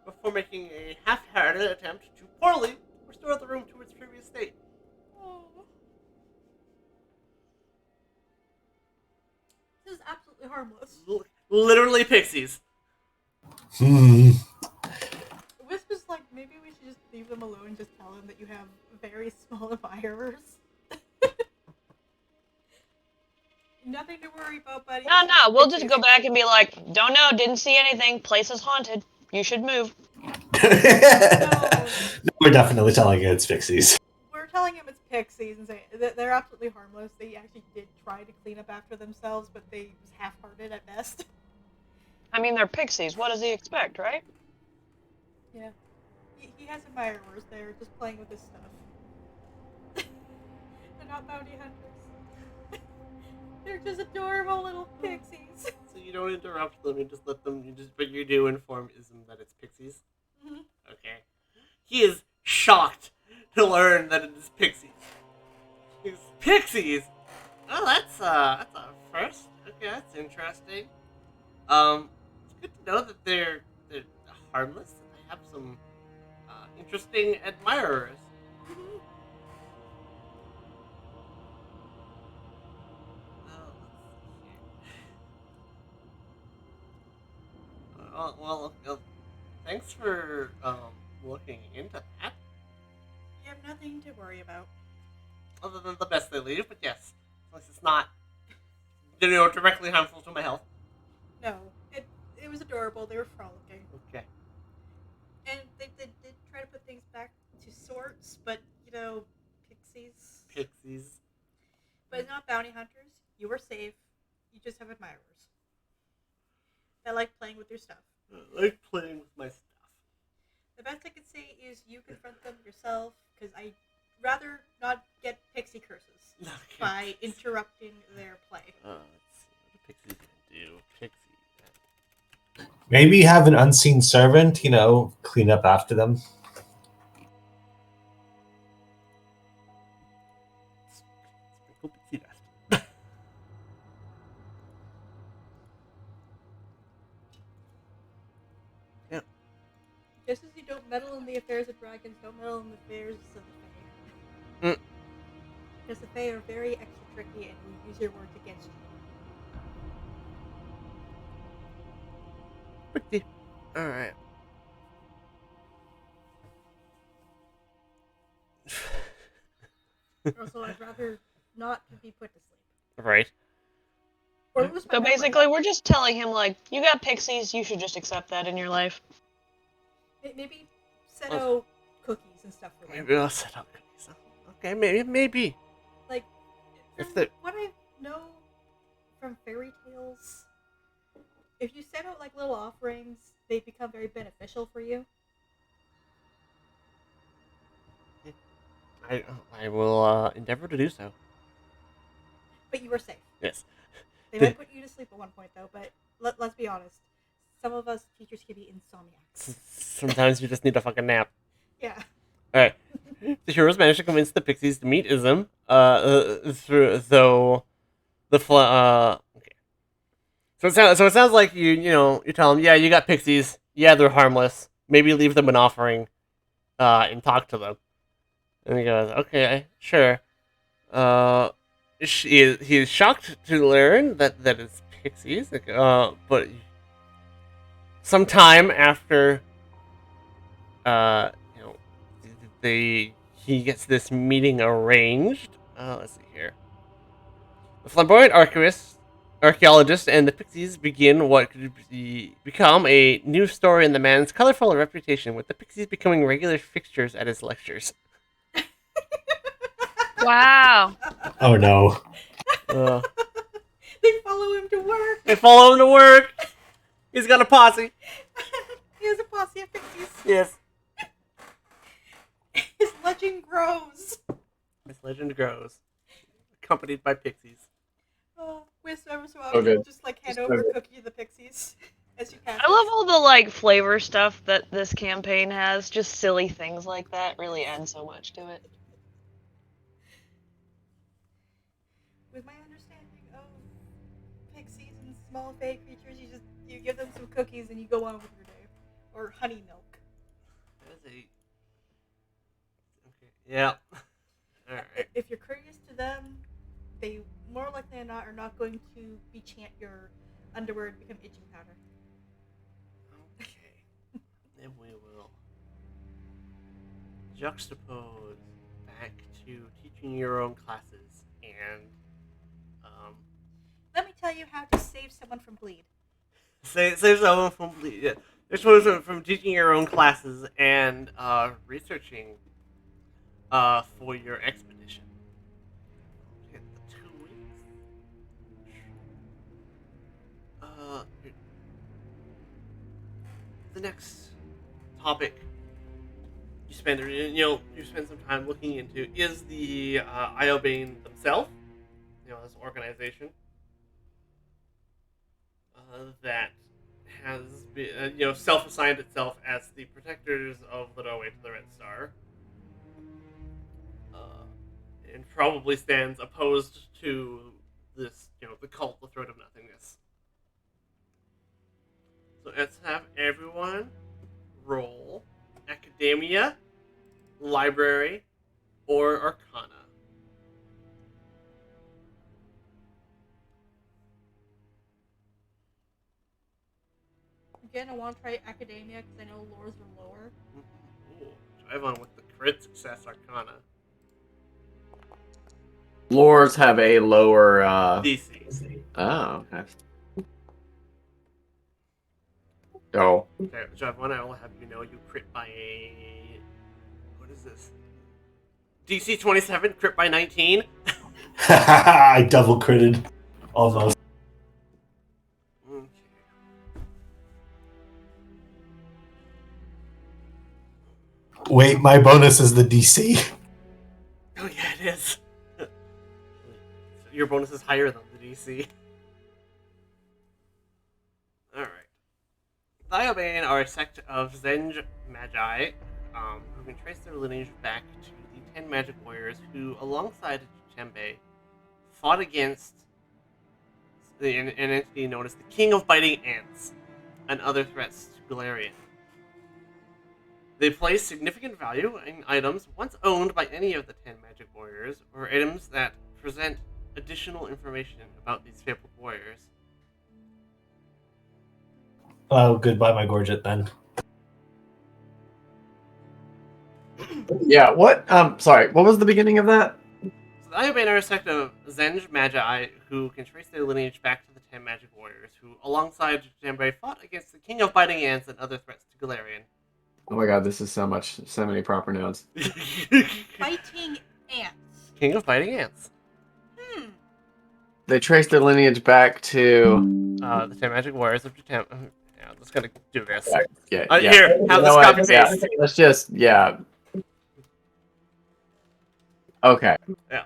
before making a half-hearted attempt to poorly restore the room to its previous state. Oh. This is absolutely harmless. Literally pixies. Wisp is like, maybe we should just leave them alone and just tell them that you have very small admirers. Nothing to worry about, buddy. No, we'll just go back and be like, don't know, didn't see anything, place is haunted, you should move. We're definitely telling you it's pixies. We're telling him it's pixies and saying that they're absolutely harmless. They actually did try to clean up after themselves, but they was half-hearted at best. I mean, they're pixies, what does he expect, right? Yeah. He has admirers. They're just playing with his stuff. They're not bounty hunters. They're just adorable little pixies. So you don't interrupt them, you just let them, but you do inform Ism that it's pixies? Mm-hmm. Okay. He is shocked to learn that it is pixies. It's pixies? Oh, that's a first. Okay, that's interesting. It's good to know that they're harmless, and they have some interesting admirers. Mm-hmm. Well, thanks for looking into that. You have nothing to worry about. Other than the best they leave, but yes, at least it's not, directly harmful to my health. No, it was adorable. They were frolicking, Okay. and they did try to put things back to sorts, but pixies. Pixies. But not bounty hunters. You were safe. You just have admirers. They like playing with your stuff. I like playing with my stuff. The best I could say is you confront them yourself, because I'd rather not get pixie curses Okay. by interrupting their play. Let's see what the pixies can do. Pixie. Maybe have an unseen servant, clean up after them. Sprinkle pixie dust. Just as you don't meddle in the affairs of dragons, don't meddle in the affairs of the Fae. Because the Fae are very extra tricky and will use your words against you. Pixie. Alright. Also, I'd rather not to be put to sleep. Right. Or lose my So memory. basically, we're just telling him, like, you got pixies, you should just accept that in your life. Maybe set out cookies and stuff for them. Maybe I'll set up cookies. Okay, maybe. Like, If from the- what I know from fairy tales, if you set out like little offerings, they become very beneficial for you. I will endeavor to do so. But you were safe. Yes. They might put you to sleep at one point, though. But let's be honest, some of us teachers can be insomniacs. Sometimes you just need a fucking nap. Yeah. Alright. The heroes manage to convince the pixies to meet Ism, through though the okay. So it sounds like you tell them, yeah, you got pixies, yeah, they're harmless. Maybe leave them an offering, and talk to them. And he goes, okay, sure. He is shocked to learn that it's pixies, but sometime after, he gets this meeting arranged. Let's see here. The flamboyant archaeologist and the Pixies begin what could become a new story in the man's colorful reputation, with the Pixies becoming regular fixtures at his lectures. Wow. Oh no. They follow him to work. They follow him to work. He's got a posse. He has a posse of pixies. Yes. His legend grows. His legend grows, accompanied by pixies. With ever so Oh, often, good. just like hand Just over over. a cookie to the pixies as you pass. I love all the like flavor stuff that this campaign has. Just silly things like that really add so much to it. With my understanding of pixies and small fey creatures, you give them some cookies and you go on with your day, or honey milk. That's a... Okay. Yeah. All right. If you're courteous to them, they more likely than not are not going to be-chant your underwear and become itching powder. Okay. Then we will juxtapose back to teaching your own classes and Let me tell you how to save someone from bleed. save someone from yeah. This was from teaching your own classes and researching for your expedition. Okay, the 2 weeks. The next topic you spend some time looking into is the Iobane themselves. This organization that has been, self-assigned itself as the protectors of Linoe to the Red Star, and probably stands opposed to this, the cult, the Throat of Nothingness. So let's have everyone roll Academia, Library, or Arcana. Again, I want to try Academia because I know lores are lower. Ooh, drive on with the crit success Arcana. Lores have a lower. DC. Oh, okay. Oh. Okay, drive one, I will have you know you crit by a... What is this? DC 27, crit by 19. I double critted. Almost. Okay. Wait, my bonus is the DC. Oh yeah, it is. So your bonus is higher than the DC. Alright. The Iobane are a sect of Zenge Magi, who can trace their lineage back to the 10 magic warriors who, alongside Tembe, fought against an entity known as the King of Biting Ants and other threats to Galarian. They place significant value in items once owned by any of the 10 magic warriors, or items that present additional information about these fabled warriors. Oh, goodbye, my Gorget, then. Yeah, what? Sorry, what was the beginning of that? So the Iobane are a sect of Zenge Magi who can trace their lineage back to the 10 magic warriors, who, alongside Jambre, fought against the King of Biting Ants and other threats to Galarian. Oh my god, this is so many proper nouns. Biting ants. King of Biting Ants. They trace their lineage back to. The 10 magic warriors of Jatam. Yeah, I'm just gonna do this. Yeah, Here, have this copy paste. Yeah, let's just, yeah. Okay. Yeah.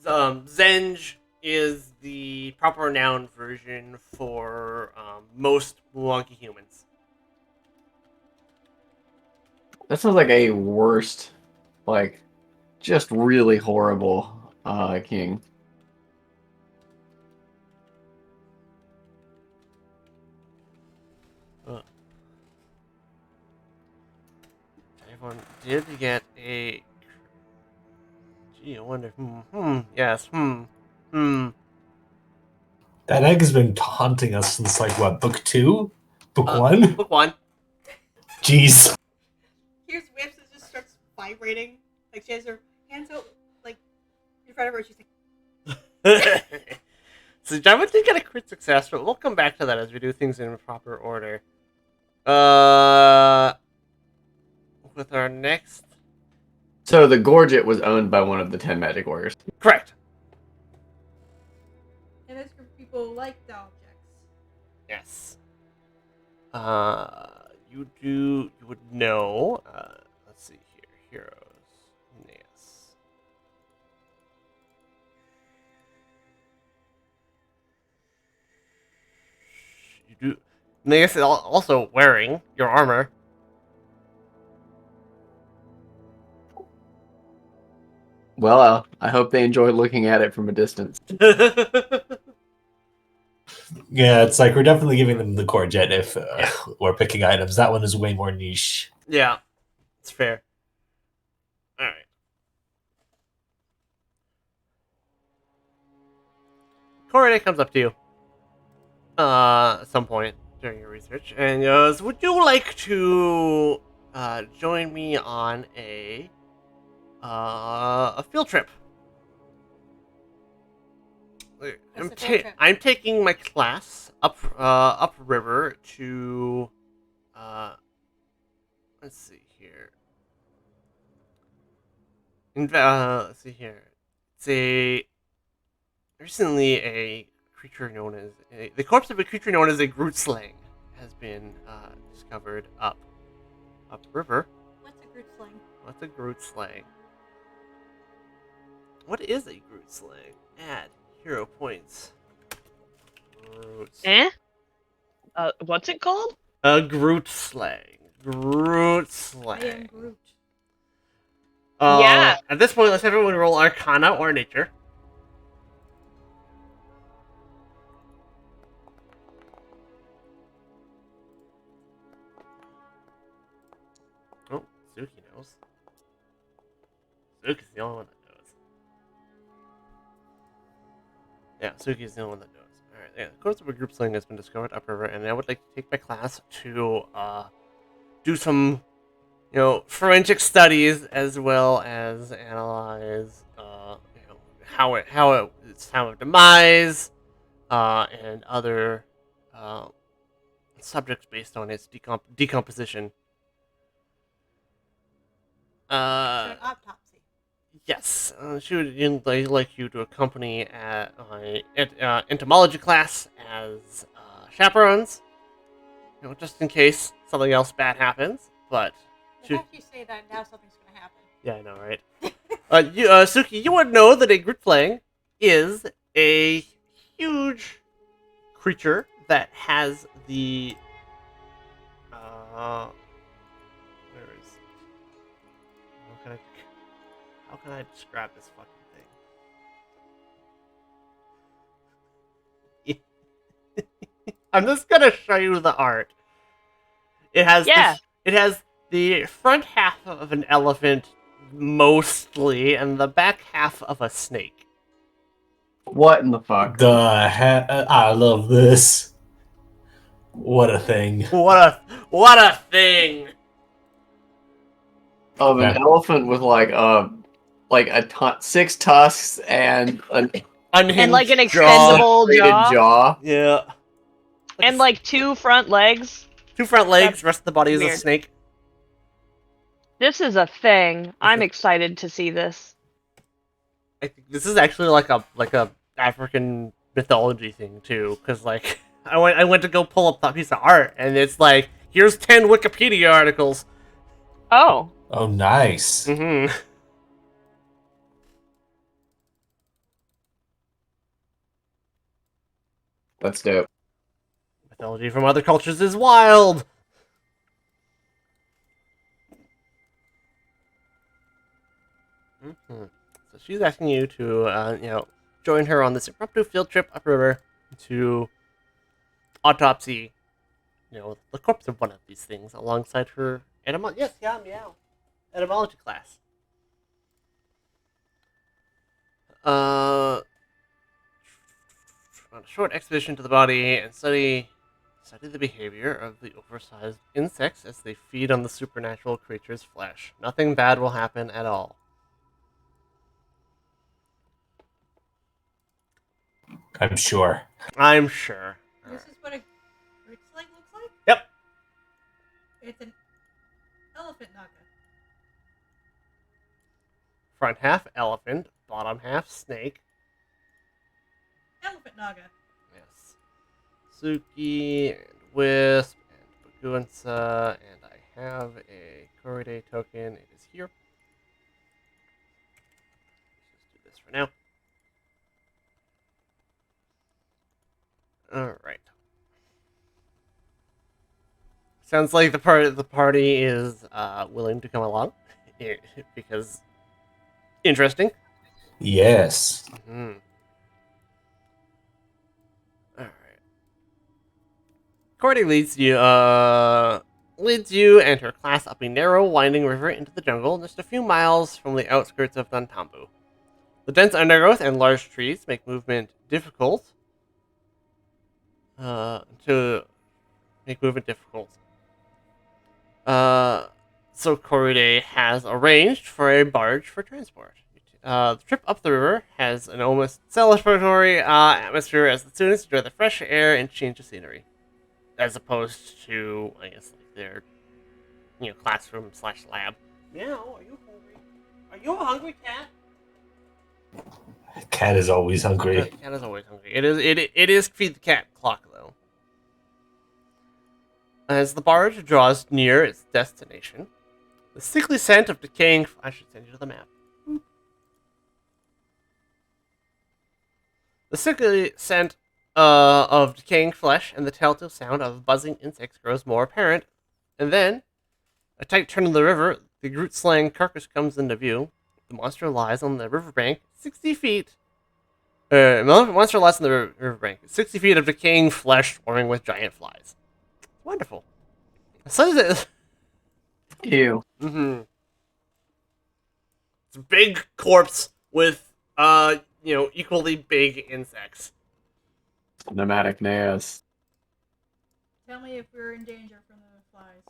Zenge is the proper noun version for most wonky humans. That sounds like a worst, like, just really horrible king. Everyone did get a... Gee, I wonder... Yes, That egg has been taunting us since, like, what, book 2? Book 1? Book 1. Jeez. Here's Whips that just starts vibrating. Like she has her hands out like in front of her. She's like, So Java did get a crit success, but we'll come back to that as we do things in proper order. With our next... So the Gorget was owned by one of the 10 magic warriors. Correct. and this group of people like the objects. Yes. You would know. Let's see here. Heroes. Yes. You do. Naeus is also wearing your armor. Well, I hope they enjoy looking at it from a distance. Yeah, it's like we're definitely giving them the Courgette if we're picking items. That one is way more niche. Yeah, it's fair. All right. Corey comes up to you at some point during your research and goes, "Would you like to join me on a field trip? What's the field trip? I'm taking my class up river to let's see here. Let's see here. Recently a creature known as the corpse of a creature known as a Grootslang has been discovered upriver. What's a Groot sling? What's a Grootslang? What is a Grootslang? Add hero points. Groots. What's it called? A Grootslang. I am Grootslang. Groot. Yeah. At this point, let's everyone roll Arcana or Nature. Oh, Suki knows. Suki's the only one that knows. Yeah, Suki's the only one that knows. Alright, yeah, the course of a group sling has been discovered upriver, and I would like to take my class to do some, forensic studies as well as analyze, its time of demise, and other subjects based on its decomposition. So an autopsy. Yes, she would like you to accompany at my entomology class as chaperones. Just in case something else bad happens. But The fact you say that now something's gonna happen. yeah, I know, right? Suki, you would know that a Grootslang is a huge creature that has the where is how can I describe this fucking thing? I'm just gonna show you the art. It has it has the front half of an elephant mostly, and the back half of a snake. What in the fuck? I love this. What a thing. What a thing! Of an Yeah. elephant with six tusks and an Unhinged And like an jaw. extendable braided jaw. jaw. Yeah. And like 2 front legs. 2 front legs, That's rest of the body is a weird. snake. This is a thing. I'm excited to see this. I think this is actually like a African mythology thing too, because like I went to go pull up that piece of art, and it's like, here's 10 Wikipedia articles. Oh. Oh, nice. Mm-hmm. That's dope. Mythology from other cultures is wild. Mm-hmm. So she's asking you to, join her on this impromptu field trip upriver to autopsy, the corpse of one of these things alongside her etymology class. On a short expedition to the body and study the behavior of the oversized insects as they feed on the supernatural creature's flesh. Nothing bad will happen at all. I'm sure. I'm sure. This is what a Grit's leg looks like? Yep. It's an elephant naga. Front half elephant, bottom half snake. Elephant naga. Yes. Suki and Wisp and Baguansa, and I have a Koride token. It is here. Let's just do this for now. Alright. Sounds like the party is willing to come along. Because interesting. Yes. Mm-hmm. Alright. Cordy leads you and her class up a narrow, winding river into the jungle, just a few miles from the outskirts of Nantambu. The dense undergrowth and large trees make movement difficult. So Koride has arranged for a barge for transport. The trip up the river has an almost celebratory atmosphere as the students enjoy the fresh air and change of scenery, as opposed to, I guess, like their, classroom / lab. Meow, are you hungry? Are you a hungry cat? Cat is always hungry. Cat is always hungry. It is feed the cat clock though. As the barge draws near its destination, the sickly scent of decaying. I should send you to the map. The sickly scent of decaying flesh and the telltale sound of buzzing insects grows more apparent, and then, a tight turn of the river, the Groot-slang carcass comes into view. The monster lies on the riverbank, 60 feet. Monster lies on the riverbank, 60 feet of decaying flesh swarming with giant flies. Wonderful. So is it. Ew. Mm-hmm. It's a big corpse with, equally big insects. Nomadic Naos. Tell me if we're in danger from the flies.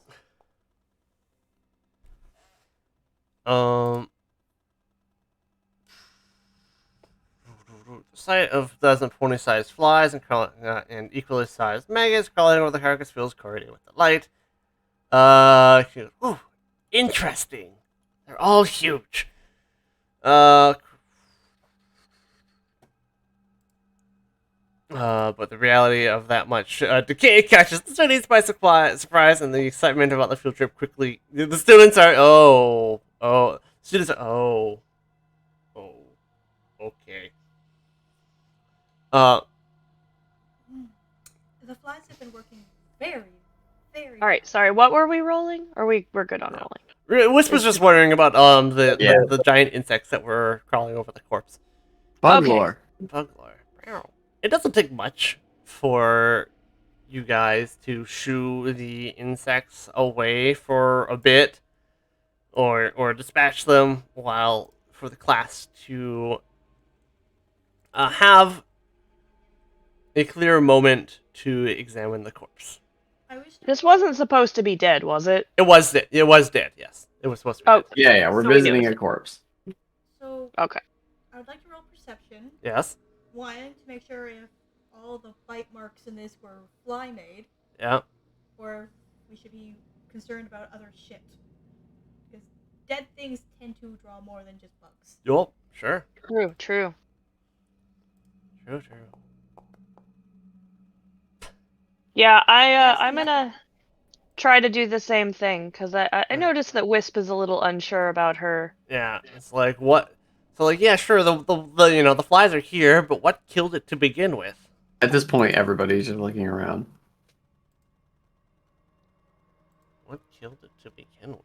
The sight of dozen pony-sized flies and equally sized maggots crawling over the carcass fills Cordy with delight. Ooh, interesting. They're all huge. But the reality of that much decay catches the students by surprise, and the excitement about the field trip quickly. The students are okay. The flies have been working very, very. All right, sorry. What were we rolling? Or we're good on No. rolling? Wisp was just wondering about the giant insects that were crawling over the corpse. Bug Okay. lore. Bug lore. Meow. It doesn't take much for you guys to shoo the insects away for a bit, or dispatch them, while for the class to have a clear moment to examine the corpse. I wish. This wasn't supposed to be dead, was it? It was dead. It was dead. Yes, it was supposed to be. Oh. Dead. Yeah, we're So we knew visiting it. a corpse. So Okay. I would like to roll perception. Yes. One, to make sure if all the bite marks in this were fly made, Yeah. or if we should be concerned about other shit. Because dead things tend to draw more than just bugs. Yup. Sure. True. True. Yeah, That's I'm gonna try to do the same thing because I noticed that Wisp is a little unsure about her. Yeah. It's like what? So like yeah, sure. The flies are here, but what killed it to begin with? At this point, everybody's just looking around. What killed it to begin with?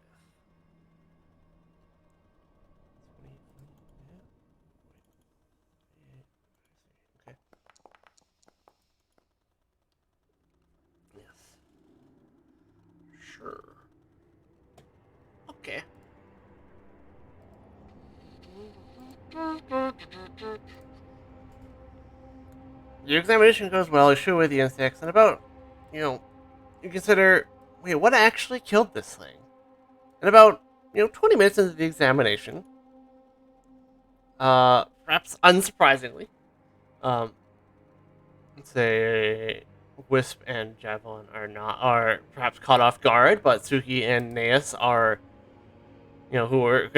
Okay. Yes. Sure. Okay. Your examination goes well. You shoot away the insects, and you consider, wait, what actually killed this thing? And about, 20 minutes into the examination, perhaps unsurprisingly, say Wisp and Javelin are perhaps caught off guard, but Suki and Naeus are, who are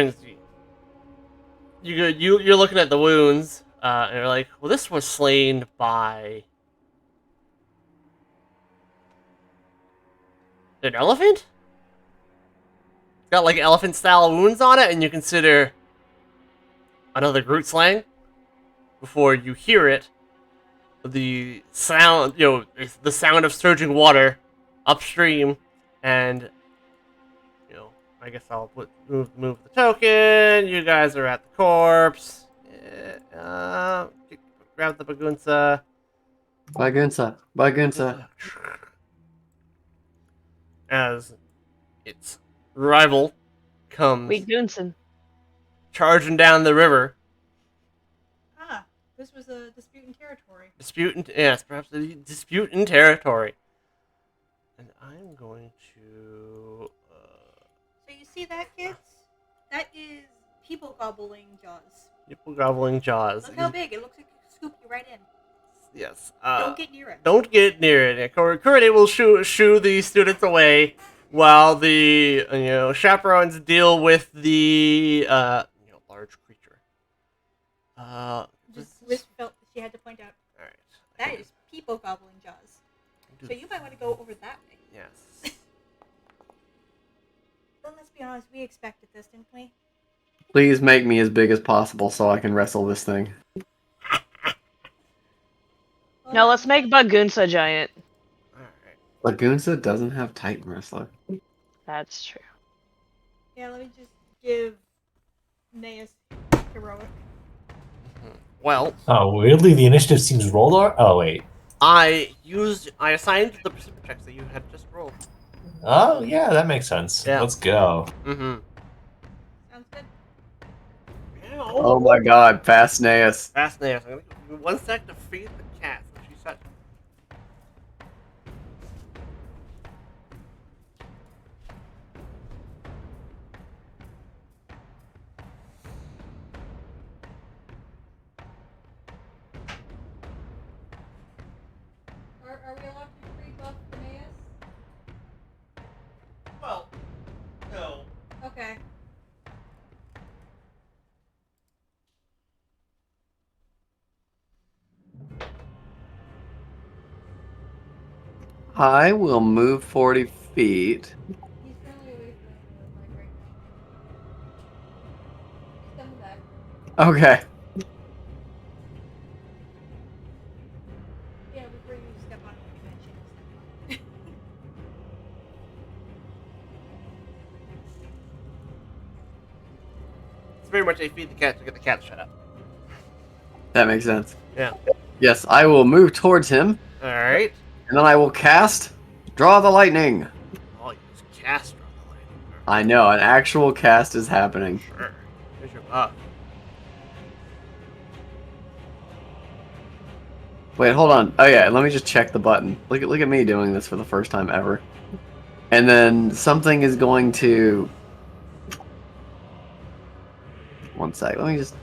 you're looking at the wounds, and you're like, well, this was slain by an elephant. It's got like elephant style wounds on it, and you consider another Groot slang before you hear it. The sound, the sound of surging water upstream, and I guess I'll move the token. You guys are at the corpse. Grab the Bagunsa. Bagunsa. As its rival comes We Goonson. charging down the river. Ah, this was a dispute in territory. Perhaps a dispute in territory. And I'm going to. So you see that, kids? That is people gobbling jaws. People gobbling jaws. Look how big. It looks like it could scoop you right in. Yes. Don't get near it. Don't get near it. Kurite will shoo the students away while the chaperones deal with the large creature. Just Wisp felt that she had to point out All right. that is people gobbling jaws. So you might want to go over that way. Yes. Then let's be honest, we expected this, didn't we? Please make me as big as possible so I can wrestle this thing. No, let's make Bagunsa giant. All right. Lagunsa doesn't have Titan Wrestler. That's true. Yeah, let me just give Naeus heroic. Well, Oh, weirdly, the initiative seems rolled. Oh, wait. I assigned the pursuit checks that you had just rolled. Oh, yeah, that makes sense. Yeah. Let's go. Mm-hmm. Sounds good. Oh my god, fast Naeus. Fascinating. I'm gonna give you 1 sec to feed the cat. So she said. Are we allowed to free buff Naeus? Well, no. Okay. I will move 40 feet. He's currently away from the mic right now. He's coming back. Okay. Yeah, before you step on the convention. It's very much a feed the cat to get the cat to shut up. That makes sense. Yeah. Yes, I will move towards him, All right. and then I will cast Draw the Lightning. Oh, you just cast on the lightning. I know, an actual cast is happening. Sure. Here's your buff. Wait, hold on. Oh yeah, let me just check the button. Look at me doing this for the first time ever. And then something is going to... One sec, let me just...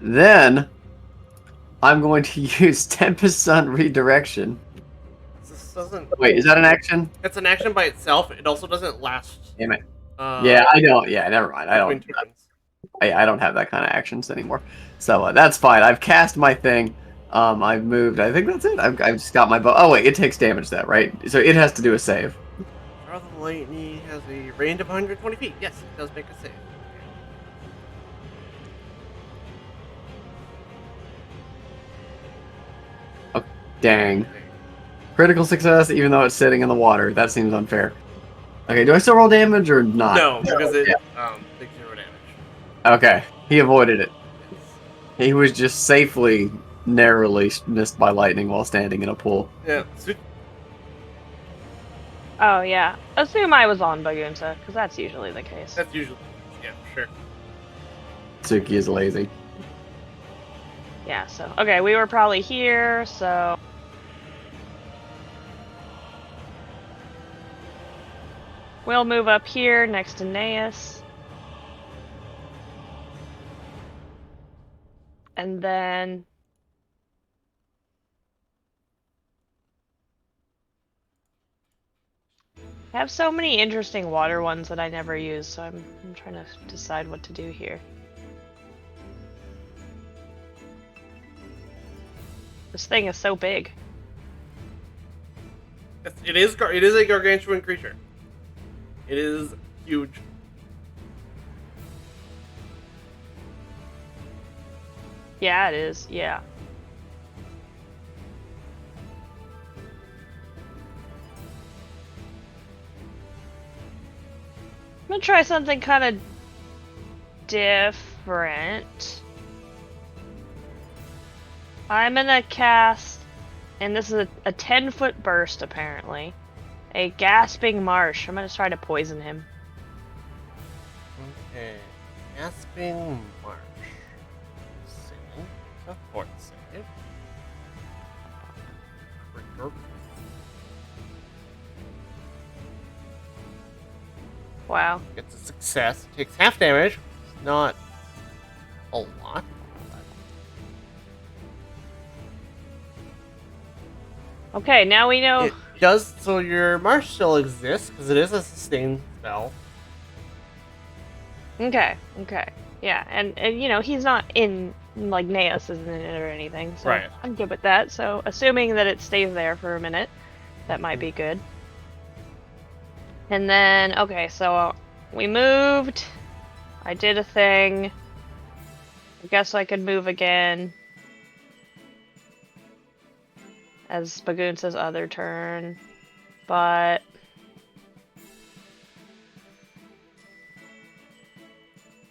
Then, I'm going to use Tempest Sun Redirection. This doesn't. Wait, is that an action? It's an action by itself. It also doesn't last. Damn it. Uh, Yeah, I don't. Yeah, never mind. I don't. between turns. I don't have that kind of actions anymore. So that's fine. I've cast my thing. I've moved. I think that's it. I've just got my bow. Oh wait, it takes damage that, right? So it has to do a save. Draw the lightning has a range of 120 feet. Yes, it does make a save. Dang. Critical success, even though it's sitting in the water. That seems unfair. Okay, do I still roll damage or not? No, because it takes 0 damage. Okay, he avoided it. He was just safely, narrowly missed by lightning while standing in a pool. Yeah. Oh yeah. Assume I was on Bagunsa, because that's usually the case. That's usually. Yeah, sure. Tsuki is lazy. Yeah, so okay, we were probably here, so We'll move up here next to Naeus. And then I have so many interesting water ones that I never use, so I'm trying to decide what to do here. This thing is so big. It is a gargantuan creature. It is huge. Yeah, it is. Yeah. I'm gonna try something kind of different. I'm gonna cast, and this is a 10-foot burst apparently, a gasping marsh. I'm gonna try to poison him. Okay. Gasping Marsh. Sing. It's a fort save. Trigger. Wow. Gets a success. Takes half damage. It's not a lot. Okay, now we know. It does, so your marsh still exists, because it is a sustained spell. Okay, okay. Yeah, and you know, he's not in, like, Naeus isn't in it or anything, so Right. I'm good with that. So, assuming that it stays there for a minute, that might be good. And then, okay, so we moved. I did a thing. I guess I could move again. As Bagunsa's other turn. But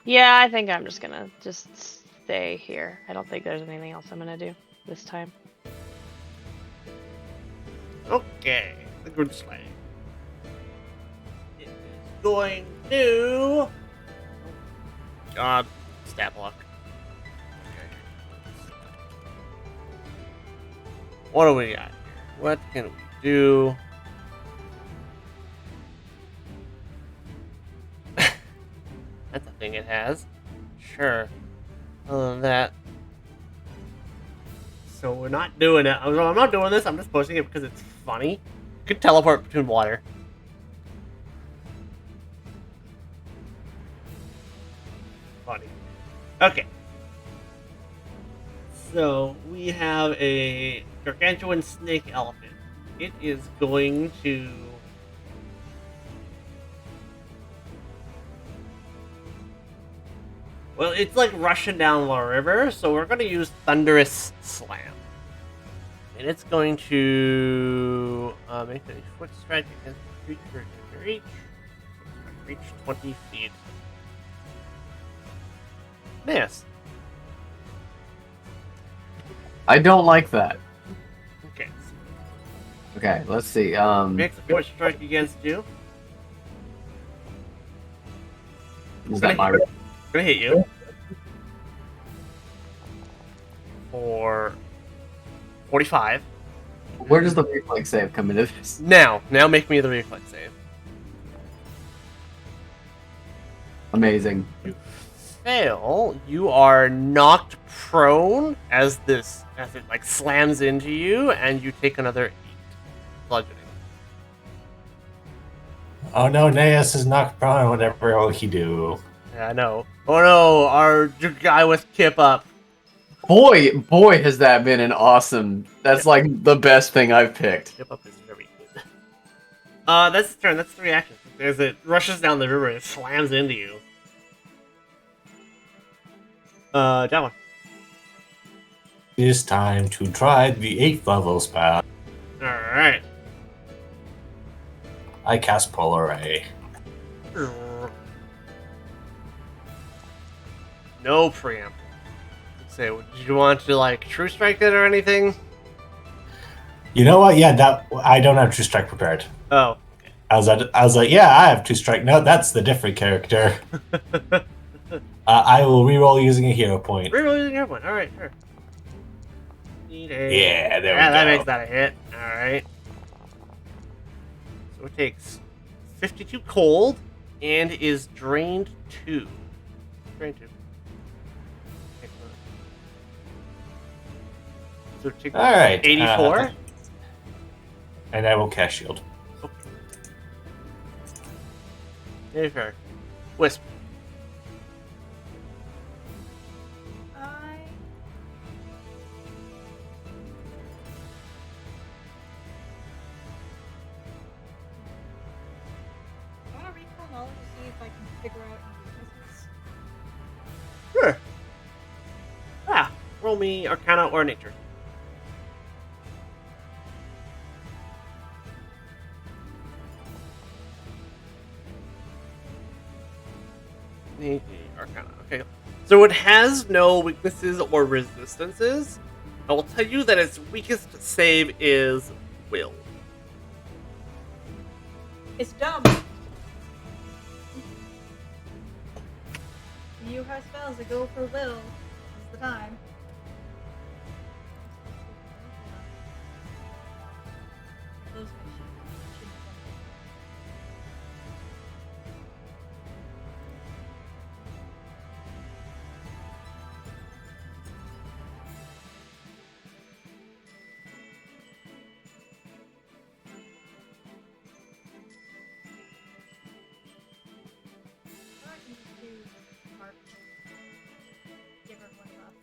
yeah, I think I'm just gonna stay here. I don't think there's anything else I'm gonna do this time. Okay. The good slag. It is going to... God. Stat block. What do we got here? What can we do? That's a thing it has. Sure. Other than that. So we're not doing it. I'm not doing this. I'm just posting it because it's funny. You could teleport between water. Funny. Okay. So we have a gargantuan snake elephant. It is going to... Well, it's like rushing down the river, so we're going to use Thunderous Slam. And it's going to make a foot strike against the creature in reach. Reach 20 feet. Yes. I don't like that. Okay. Okay, let's see. Makes a foot strike against you. Is that my? Gonna hit you. For 45. Where does the reflex save come into this? Now make me the reflex save. Amazing. Fail. You are knocked prone as it like slams into you, and you take another 8 bludgeoning. Oh no, Naeus is knocked prone. Whatever will he do? Yeah, I know. Oh no, our guy with Kip up. Boy, has that been an awesome. That's like the best thing I've picked. Kip up is very good. That's the turn. That's 3 actions. As it rushes down the river, it slams into you. That one. It is time to try the 8th level spell. Alright. I cast Polar Ray. No preamble. Say, did you want to like True Strike it or anything? You know what? Yeah, that I don't have True Strike prepared. Oh. I was like, yeah, I have True Strike. No, that's the different character. I will reroll using a hero point. Reroll using a hero point. Alright, sure. Yeah, there we that go. makes that a hit. Alright. So it takes 52 cold and is drained 2. Drained 2. So take All right. 84. And I will cast shield. Very fair. Wisp. I want to recall knowledge to see if I can figure out any weaknesses. Sure. Roll me Arcana or Nature. Arcana. Okay. So it has no weaknesses or resistances. I will tell you that its weakest save is Will. It's dumb. You have spells that go for will. This is the time. Close my sheet. I can just do Mark. Give her one buff.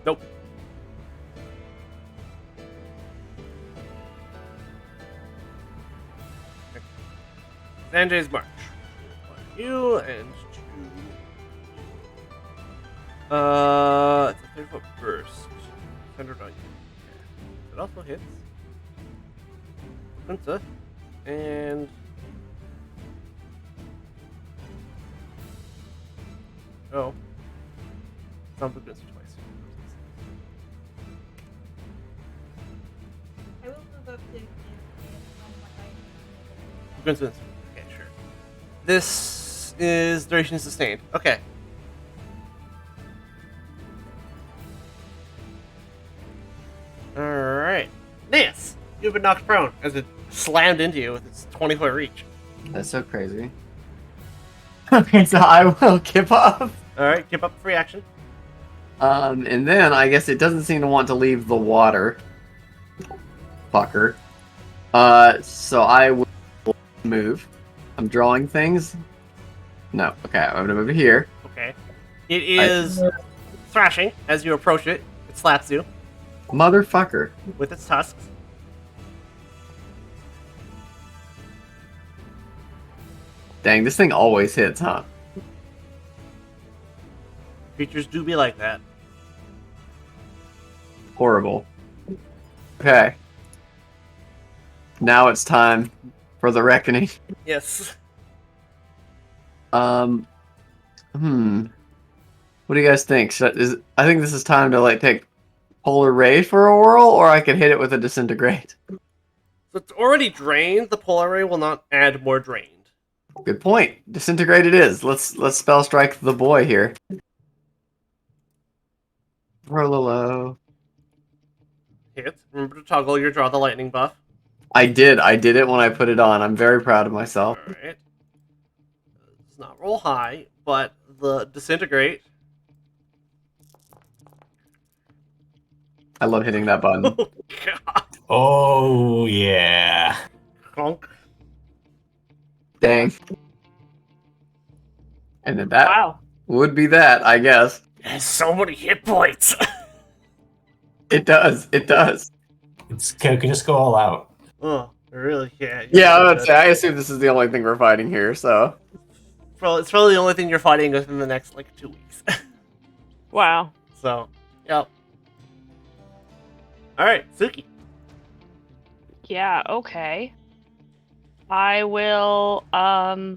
Nope. Sanjay's march. You and 2. It's a 30-foot burst. Centered on you. Yeah. It also hits. Quinta. And. Oh. Something against you twice. I will move up to give what I Coincidence. Okay, sure. This is duration sustained. Okay. Alright. Nance, you've been knocked prone as it slammed into you with its 20-foot reach. That's so crazy. Okay, so I will give up. Alright, give up free action. And then I guess it doesn't seem to want to leave the water. Fucker. So I will move. I'm drawing things. No, okay, I'm gonna move it here. Okay. It is thrashing as you approach it. It slaps you Motherfucker. with its tusks. Dang, this thing always hits, huh? Creatures do be like that. Horrible. Okay. Now it's time for the reckoning. Yes. What do you guys think? I think this is time to like take Polar Ray for a whirl, or I could hit it with a Disintegrate. So it's already drained. The polar ray will not add more drained. Good point. Disintegrate it is. Let's spell strike the boy here. Rololo. Hit. Remember to toggle your draw the lightning buff. I did it when I put it on. I'm very proud of myself. Alright. Does not roll high, but the disintegrate. I love hitting that button. Oh god. Oh yeah. Clunk. Dang. And then that Wow. would be that, I guess. It has so many hit points. It does. It does. Can just go all out. Oh, really? Yeah. Yeah, I would say. I assume this is the only thing we're fighting here, so. Well, it's probably the only thing you're fighting within the next, 2 weeks. Wow. So, yep. Alright, Suki. Yeah, okay. I will, I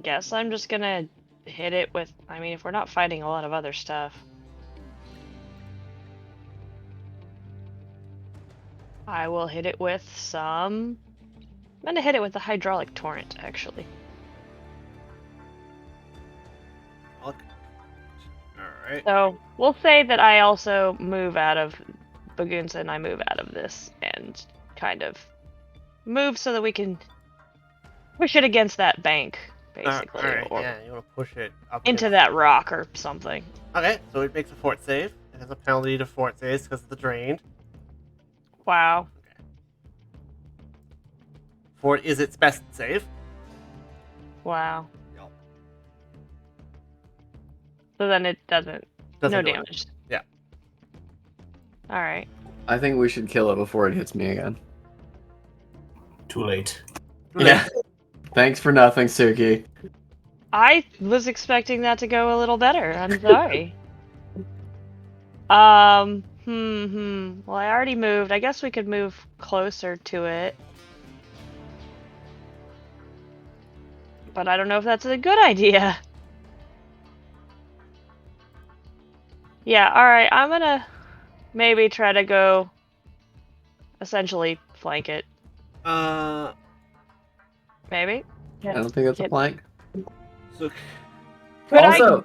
guess I'm just gonna hit it with, I mean, if we're not fighting a lot of other stuff. I will hit it with some... I'm gonna hit it with the Hydraulic Torrent, actually. Alright. So we'll say that I also move out of Bagunza and I move out of this and kind of move so that we can push it against that bank, basically, Alright, or yeah, you want to push it up into against- that rock or something. Okay, so it makes a fort save. It has a penalty to fort saves because of the drained. Wow. Fort is its best save. Wow. Yep. So then it doesn't. Doesn't No do it. damage. Yeah. Alright. I think we should kill it before it hits me again. Too late. Yeah. Thanks for nothing, Suki. I was expecting that to go a little better. I'm sorry. Well, I already moved. I guess we could move closer to it. But I don't know if that's a good idea. Yeah, alright, I'm gonna maybe try to go essentially flank it. Maybe? I don't think that's a Hit- plank. So Could Also,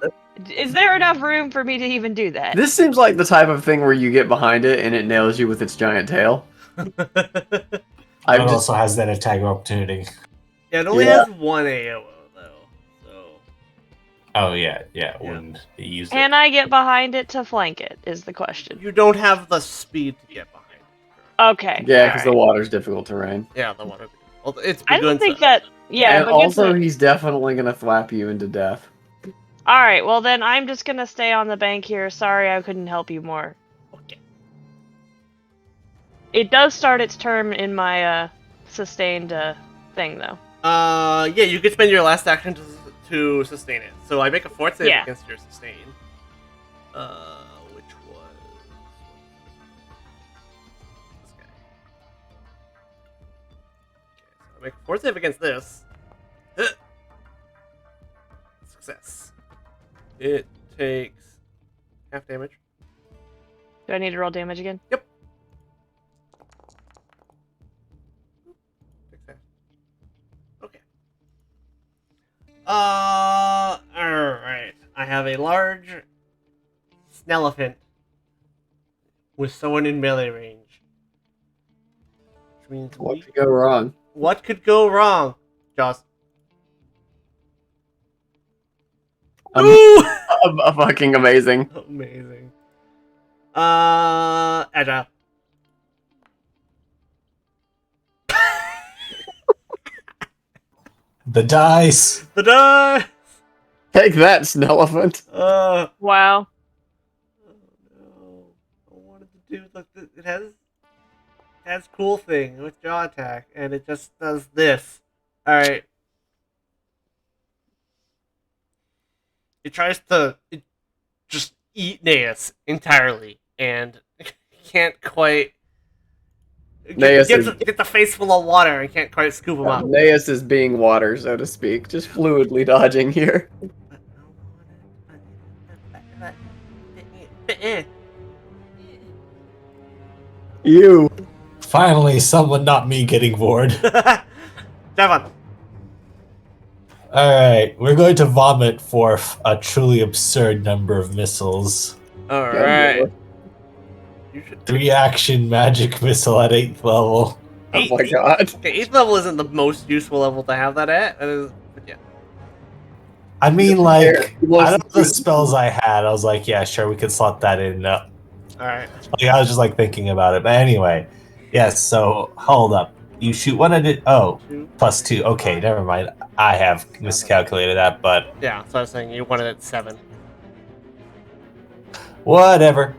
is there enough room for me to even do that? this seems like the type of thing where you get behind it and it nails you with its giant tail. It I've just also has that attack opportunity. Yeah, it only Yeah. has one AOO though. So Oh yeah. When they use Can I get behind it to flank it, is the question. you don't have the speed to get behind it. Okay. yeah, because the alright. water's difficult terrain. Yeah, the water. Well, it's I don't Bagunza. think that. Yeah, and but also he's definitely gonna thwap you into death. Alright, well then I'm just gonna stay on the bank here. Sorry I couldn't help you more. Okay. It does start its turn in my sustained thing though. Yeah, you could spend your last action to sustain it. So I make a fort save Yeah. against your sustain. Which was this guy. Okay, so I make a fort save against this. Success. It takes half damage. Do I need to roll damage again? Takes half. Okay. Alright. I have a large Snelephant with someone in melee range. Which means What could go wrong? what could go wrong? Joss. Ooh! Fucking amazing. Amazing. Agile. The dice. The die! Take that, Snelephant. Wow. Oh no. I wanted to do it has cool thing with jaw attack, and it just does this. Alright. It tries to just eat Naeus entirely, and can't quite Naeus get the face full of water and can't quite scoop him up. Naeus is being water, so to speak, just fluidly dodging here. You. Finally, someone not me getting bored. Devon. Alright, we're going to vomit for a truly absurd number of missiles. Alright. You should 3-action magic missile at 8th level. Oh my god. Okay, 8th level isn't the most useful level to have that at. But yeah. I mean, like, He wants out of to- the spells I had, I was like, yeah, sure, we could slot that in. Alright. Like, I was just, like, thinking about it. But anyway, yes, so, hold up. You shoot one at it. Oh, +2. Okay, never mind. I have miscalculated that, but Yeah, so I was saying you wanted it 7. whatever.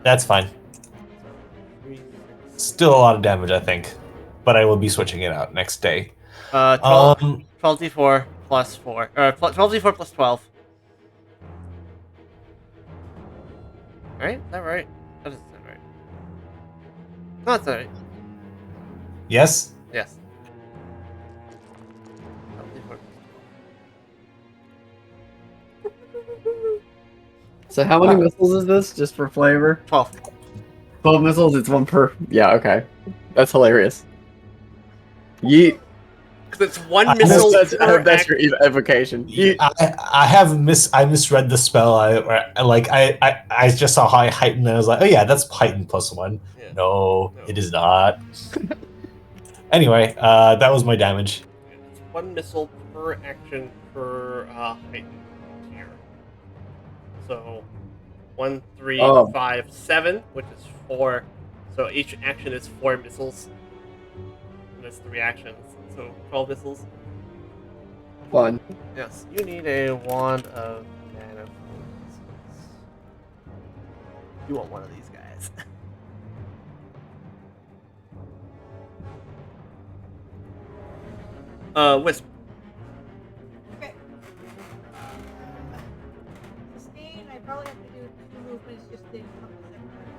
That's fine. 3, Still a lot of damage, I think. But I will be switching it out next day. 12, 12d4 plus 4. 12d4 plus 12. Right? Is that right? That doesn't sound right. No, that's not right. Yes? Yes. 12d4 So how many missiles is this, just for flavor? 12. 12 missiles, it's one per... Yeah, okay. That's hilarious. Yeet. Because it's one I missile That's, per that's your action. evocation. I misread the spell. I just saw high heightened and I was like, oh yeah, that's heightened +1. Yeah. No, No. it is not. Anyway, that was my damage. It's one missile per action per heightened tier. So 1, 3, Oh. 5, 7, which is 4. So each action is 4 missiles. And there's 3 actions. So 12 missiles. Fun. Yes, you need a wand of mana. You want one of these guys. Wisp. Okay. Sustain, I probably have to do 2 movements just to encompass everybody.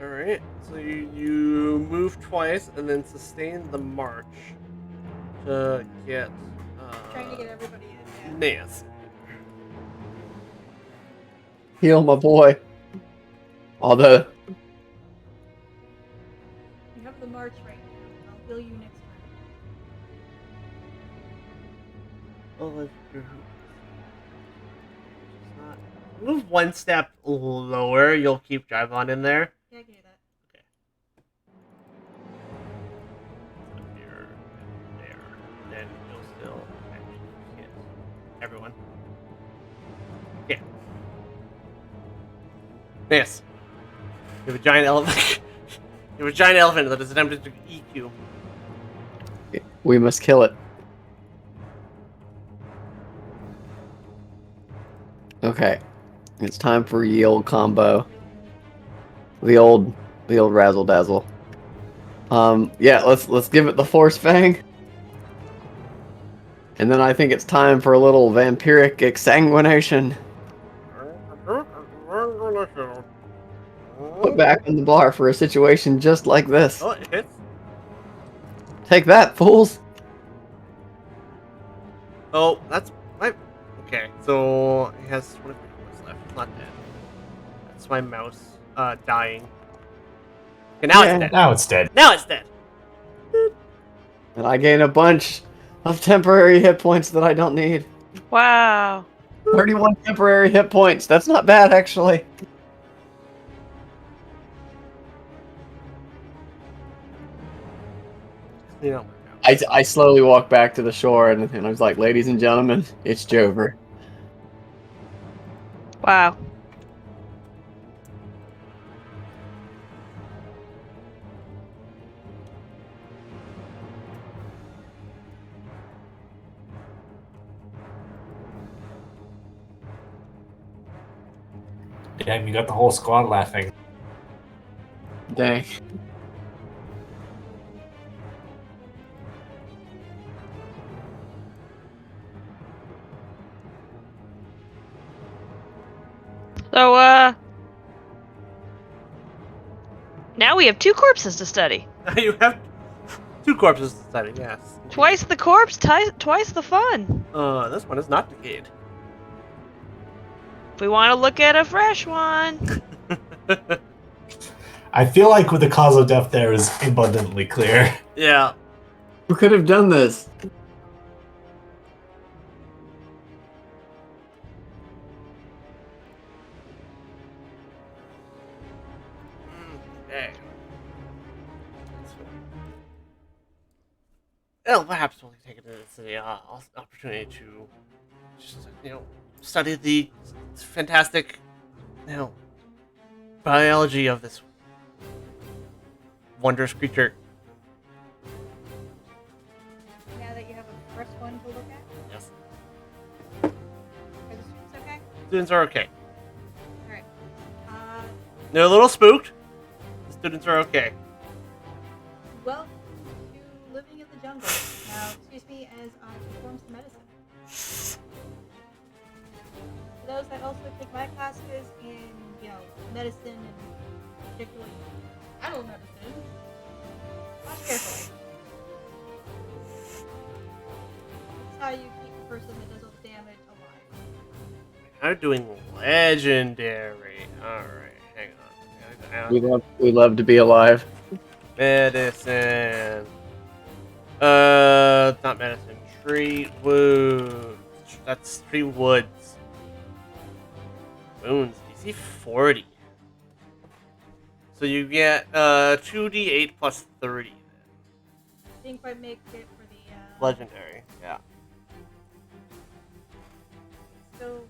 Alright, so you move twice and then sustain the march to get. Trying to get everybody in, yeah. Nance. Heal my boy. Although, You have the march right now. I'll heal you next turn. Move one step lower, you'll keep Drivon in there. Yeah, I can do that. So here and there. Then you'll still actually hit everyone. Yeah. Yes. You have a giant elephant. You have a giant elephant that is attempting to EQ. we must kill it. Okay. It's time for ye old combo. The old razzle dazzle. Yeah, let's give it the Force Fang. And then I think it's time for a little vampiric exsanguination. Put back on the bar for a situation just like this. Oh, it hits. Take that, fools! Oh, that's my. Okay, so it has 23 points left. It's not dead. That's my mouse dying. Okay, now Yeah. it's dead. Now it's dead. Now it's dead. And I gain a bunch of temporary hit points that I don't need. Wow. 31 temporary hit points. That's not bad, actually. Clean out my mouse. I slowly walk back to the shore and I was like, ladies and gentlemen, it's Jover. Wow. Damn, you got the whole squad laughing. Dang. So, now we have 2 corpses to study. You have 2 corpses to study, yes. Twice the corpse, twice the fun. This one is not decayed. If we want to look at a fresh one. I feel like with the cause of death there is abundantly clear. Yeah. Who could have done this? Okay. Well, perhaps we'll take it as an opportunity to just, study the fantastic, biology of this wondrous creature. Now that you have a first one to look at, Yes. are the students okay? Students are okay. Alright. They're a little spooked. The students are okay. Welcome to living in the jungle. Now, excuse me as I perform some medicine. For those that also take my classes in, medicine and particularly animal medicine, watch carefully. how you keep the person that does all the damage alive. I'm doing legendary. Alright, hang on. We love to be alive. Medicine. Not medicine. Treat wounds. That's treat woods. Wounds. DC 40. So you get 2d8 plus 30. Didn't quite make it for the Legendary. Yeah. So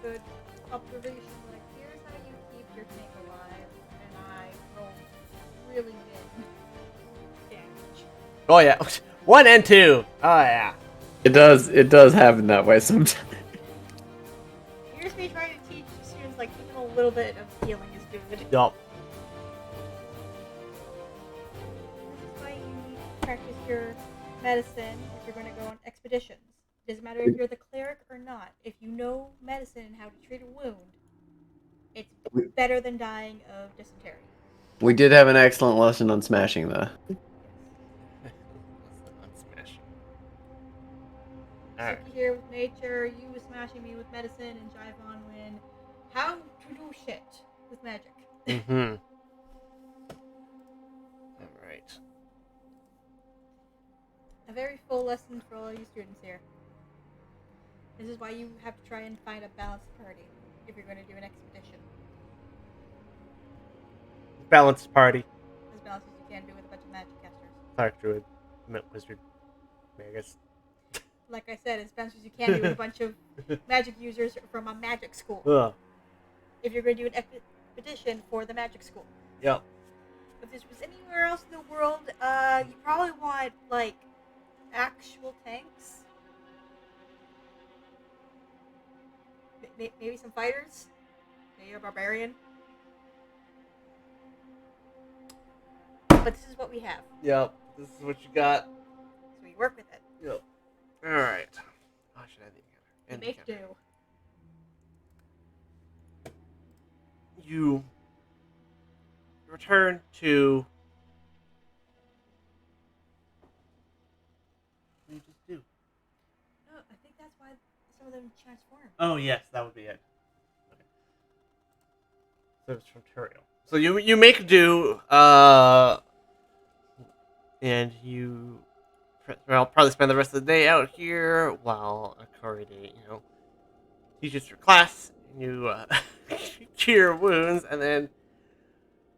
good observation. Like, here's how you keep your tank alive, and I roll really min damage. Oh yeah. 1 and 2. Oh yeah. It does happen that way sometimes. Here's me trying to teach students like even a little bit of healing is good. Yup. This is why you need to practice your medicine if you're going to go on expeditions. It doesn't matter if you're the cleric or not. If you know medicine and how to treat a wound, it's better than dying of dysentery. We did have an excellent lesson on smashing though. Smash. Suki Alright. here with nature, you was smashing me with medicine, and Jaivon win how to do shit with magic. Mm-hmm. Alright. A very full lesson for all you students here. This is why you have to try and find a balanced party if you're going to do an expedition. Balanced party. As balanced as you can do with a bunch of magic casters. Sorry, druid. Wizard. Magus. Like I said, as balanced as you can do with a bunch of magic users from a magic school. Ugh. If you're going to do an expedition for the magic school. Yep. If this was anywhere else in the world, you probably want, like, actual tanks. Maybe some fighters. Maybe a barbarian. But this is what we have, Yep. This is what you got. so we work with it. Yep. Alright. Oh, should I end the encounter? We End the make encounter. do. You return to. What do you just do? No, I think that's why some of them transform. Oh yes, that would be it. Okay. So it's from Turiel. So you make do, and you probably spend the rest of the day out here while Akari, teaches your class. And you cure wounds, and then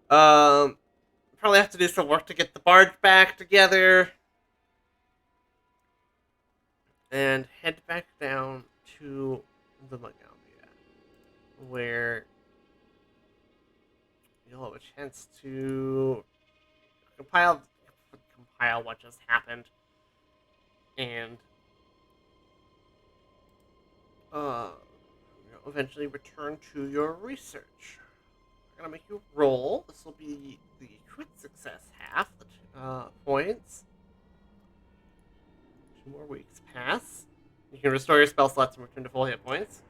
probably have to do some work to get the barge back together, and head back down to the Magambia, where you'll have a chance to compile what just happened, and eventually return to your research. I'm gonna make you roll. This will be the crit success half, the points. 2 more weeks pass. You can restore your spell slots and return to full hit points.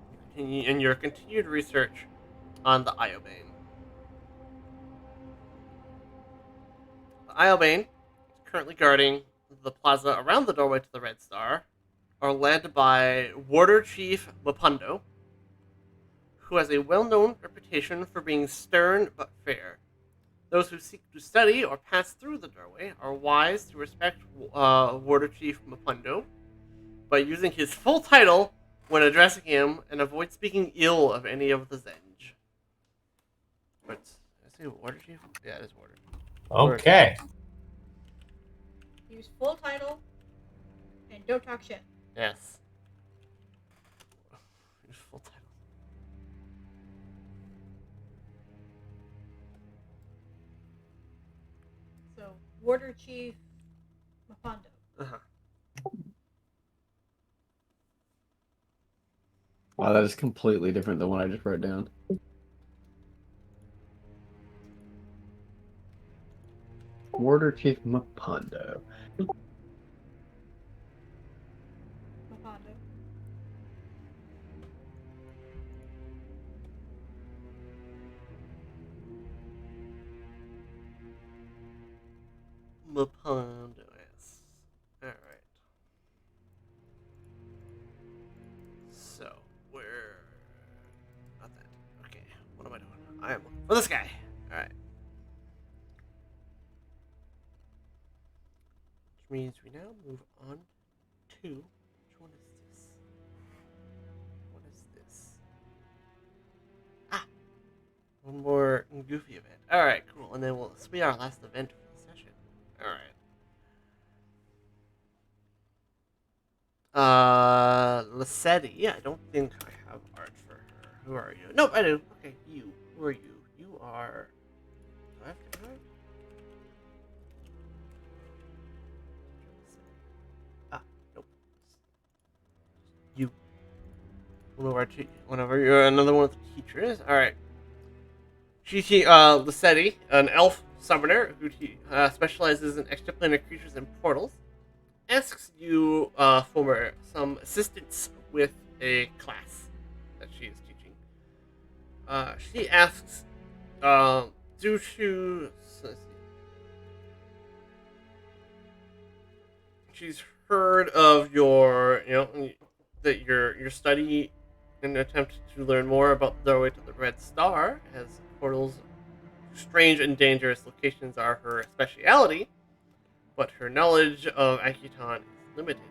You continue in your continued research on the Iobane. The Iobane is currently guarding the plaza around the doorway to the Red Star, are led by Warder Chief Mapundo, who has a well-known reputation for being stern but fair. Those who seek to study or pass through the doorway are wise to respect Warder Chief Mapundo by using his full title when addressing him and avoid speaking ill of any of the Zenge. What? Did I say Warder Chief? Yeah, it is Warder. Okay. Use full title and don't talk shit. Yes. His full title. So, Warder Chief Mapondo. Uh-huh. Wow, that is completely different than what I just wrote down. Warder Chief Mapondo. Mapondo. Mapondo, yes. I am looking for this guy. All right. Which means we now move on to which one is this? What is this? Ah, one more goofy event. All right, cool. And then this will be our last event for the session. All right. Lacetti. I don't think I have art for her. Who are you? Nope, I do. Okay, you. Who are you? You are. Do I have to do it? Ah, nope. You. Whenever you're another one of the teachers. All right. Lacetti, an elf summoner who specializes in extraplanar creatures and portals, asks you for some assistance with a class that she is teaching. She asks, due to she's heard of your, that your study and attempt to learn more about the doorway to the Red Star, as portals, strange and dangerous locations are her speciality, but her knowledge of Akiton is limited.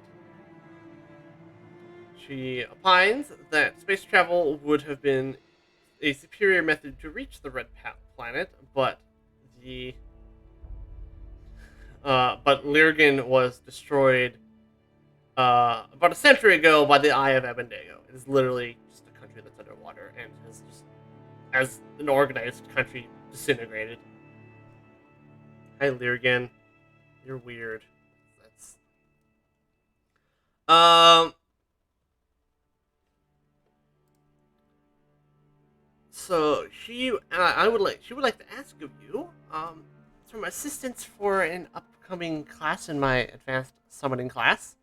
She opines that space travel would have been a superior method to reach the Red Planet, but Lyrgin was destroyed about a century ago by the Eye of Abendago. It is literally just a country that's underwater and has just, as an organized country, disintegrated. Hi, Lyrgin. You're weird. That's So she would like to ask of you some assistance for an upcoming class in my advanced summoning class.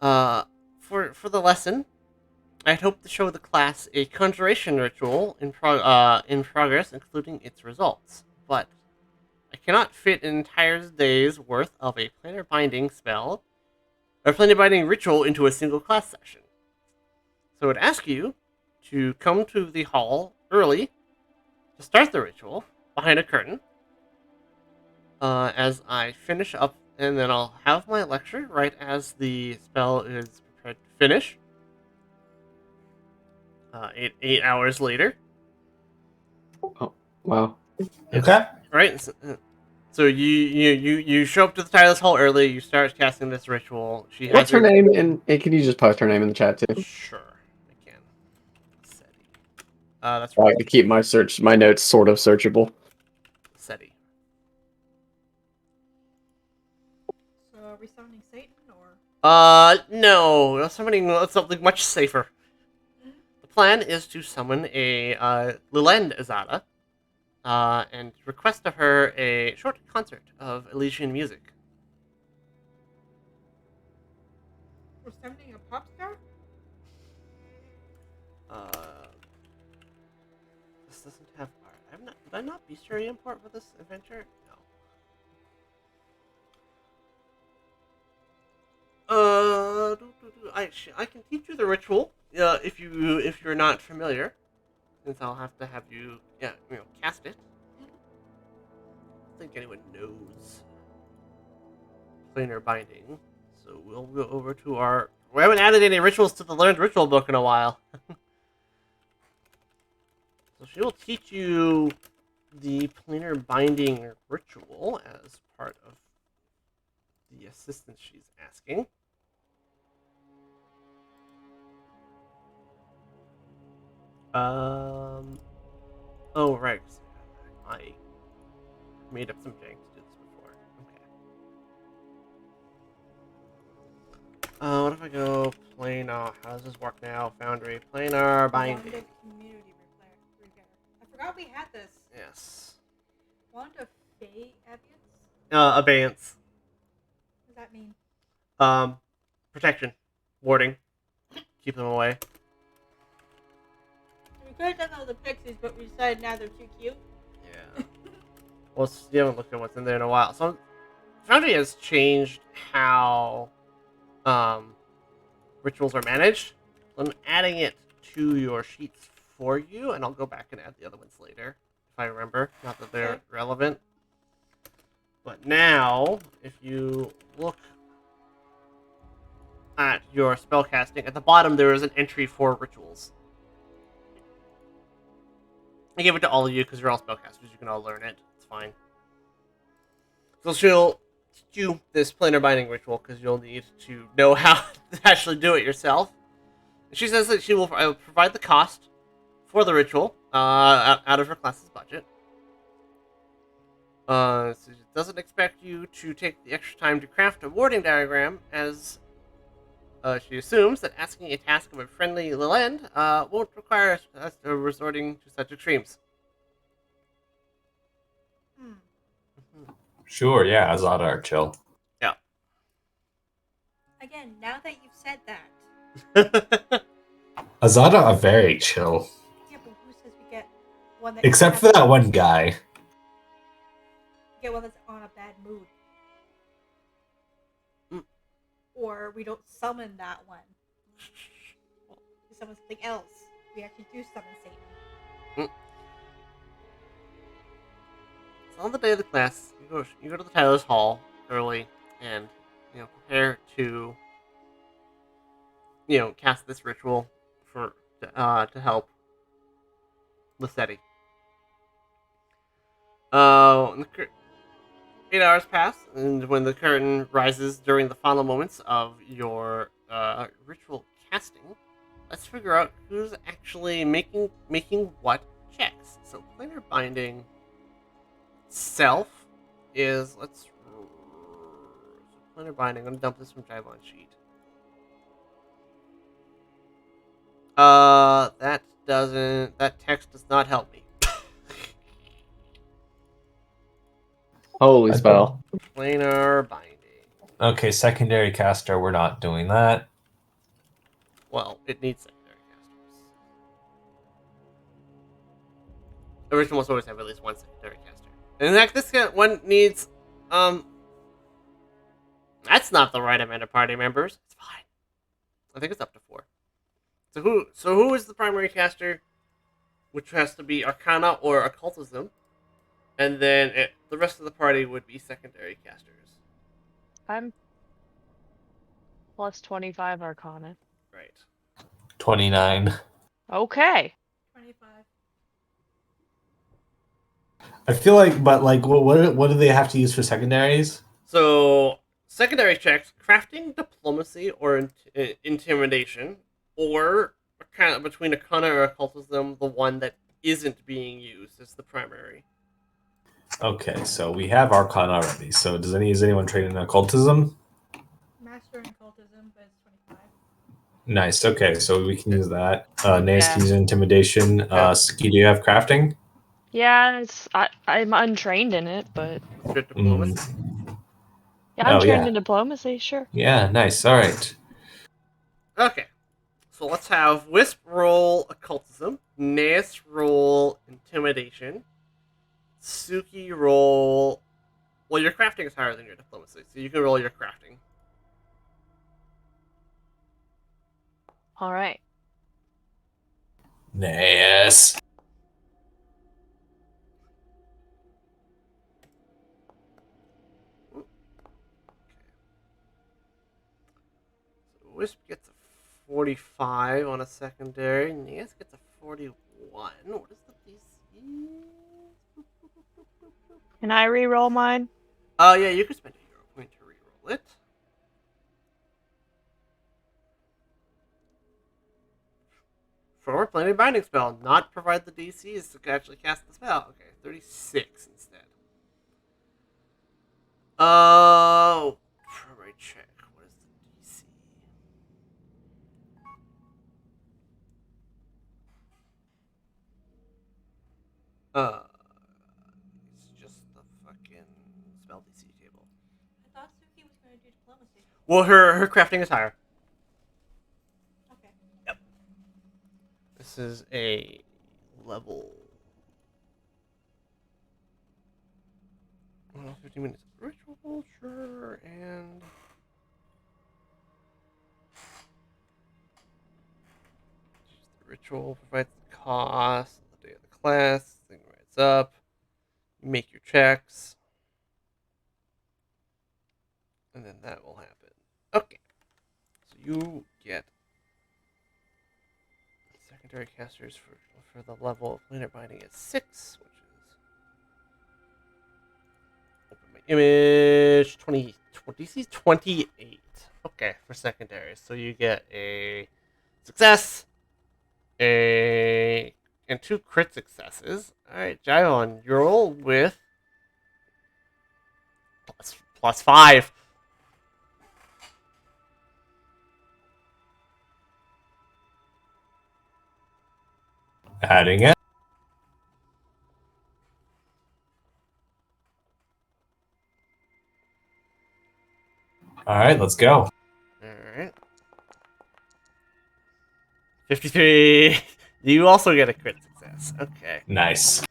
For the lesson, I'd hope to show the class a conjuration ritual in progress, including its results. But I cannot fit an entire day's worth of a planar binding spell or planar binding ritual into a single class session. So I'd ask you to come to the hall early to start the ritual behind a curtain. As I finish up, and then I'll have my lecture right as the spell is prepared to finish. 8 hours later. Wow. Okay. Right. So you show up to the Tireless Hall early. You start casting this ritual. She has What's her name? And can you just post her name in the chat too? Sure, I can. Seti. That's I right. like to keep my notes sort of searchable. Seti. So are we summoning Satan or? No. Summoning something much safer. The plan is to summon a Lilend Azada, and request of her a short concert of Elysian music. We're summoning a pop star? This doesn't have art. Did I not bestiary import for this adventure? No. I can teach you the ritual. If you're not familiar, since I'll have to have you cast it. I don't think anyone knows planar binding, so we'll go over to our. We haven't added any rituals to the learned ritual book in a while. So she will teach you the planar binding ritual as part of the assistance she's asking. Oh, right. I made up some jank to do this before. Okay. What if I go planar? How does this work now? Foundry. Planar binding. Wand of Community Repair. I forgot we had this. Yes. Wand of Fey Abeyance? Abeyance. What does that mean? Protection. Warding. Keep them away. We could have done all the pixies, but we decided now they're too cute. Yeah. Well, you haven't looked at what's in there in a while. So, Foundry has changed how rituals are managed. So I'm adding it to your sheets for you, and I'll go back and add the other ones later if I remember. Not that they're Okay. relevant. But now, if you look at your spellcasting, at the bottom there is an entry for rituals. I gave it to all of you because you're all spellcasters. You can all learn it. It's fine. So she'll teach you this planar binding ritual because you'll need to know how to actually do it yourself. She says that she will provide the cost for the ritual out of her class's budget. So she doesn't expect you to take the extra time to craft a warding diagram, as she assumes that asking a task of a friendly Lilend won't require us resorting to such extremes. Hmm. Sure, yeah, Azada are chill. Again, now that you've said that, Azada are very chill. yeah, but who says we get one that Except for that one guy. get one that's on a bad mood, Mm. or we don't summon that one. We summon something else. We actually do summon Satan. So on the day of the class, you go to the Tyler's Hall early and prepare to cast this ritual to help Lissetti. 8 hours pass, and when the curtain rises during the final moments of your ritual casting, let's figure out who's actually making what checks. So planar binding itself is planar binding. I'm gonna dump this from Jivon sheet. That text does not help me. Holy I spell. Planar binding. Okay, secondary caster, we're not doing that. Well, it needs secondary casters. Original must always have at least one secondary caster. And in fact, this one needs that's not the right amount of party members. It's fine. I think it's up to 4. So who is the primary caster? Which has to be Arcana or Occultism, and then the rest of the party would be secondary casters. I'm plus 25 Arcana. Right. 29. Okay. 25. I feel like, but like, what do they have to use for secondaries? So secondary checks: crafting, diplomacy, or intimidation, or kind of between Arcana or Occultism, the one that isn't being used is the primary. Okay, so we have Arcana already. So is anyone trained in occultism? Master in cultism, but it's 25. Nice. Okay, so we can use that. Nace can Yeah. use intimidation. Ski, do you have crafting? Yeah, I'm untrained in it, but Strict diplomacy. yeah, I'm Oh, trained yeah. in diplomacy, sure. Yeah, nice. All right. Okay. So let's have Wisp roll Occultism, Nace roll Intimidation, Suki roll. Well, your crafting is higher than your diplomacy, so you can roll your crafting. All right. Nace. So Wisp gets a 45 on a secondary. Nace gets a 41. What is the DC? Can I re-roll mine? Oh, yeah, you could spend a hero point to reroll it. For a planar binding spell, not provide the DCs to actually cast the spell. Okay, 36 instead. Oh, primary check. What is the DC? It's just the fucking spell DC table. I thought Suki was going to do diplomacy. Well, her crafting is higher. Okay. This is a level 15 minutes ritual, sure, and the ritual provides the pause the day of the class. Thing writes up. You make your checks. And then that will happen. Okay. So you get secondary casters for the level of planar binding at 6, which is open my image 28. Okay, for secondary. So you get a success, and 2 crit successes. Alright, Jivon, you roll with plus 5. Adding it. All right, let's go. Alright. 53. You also get a crit success. Okay. Nice.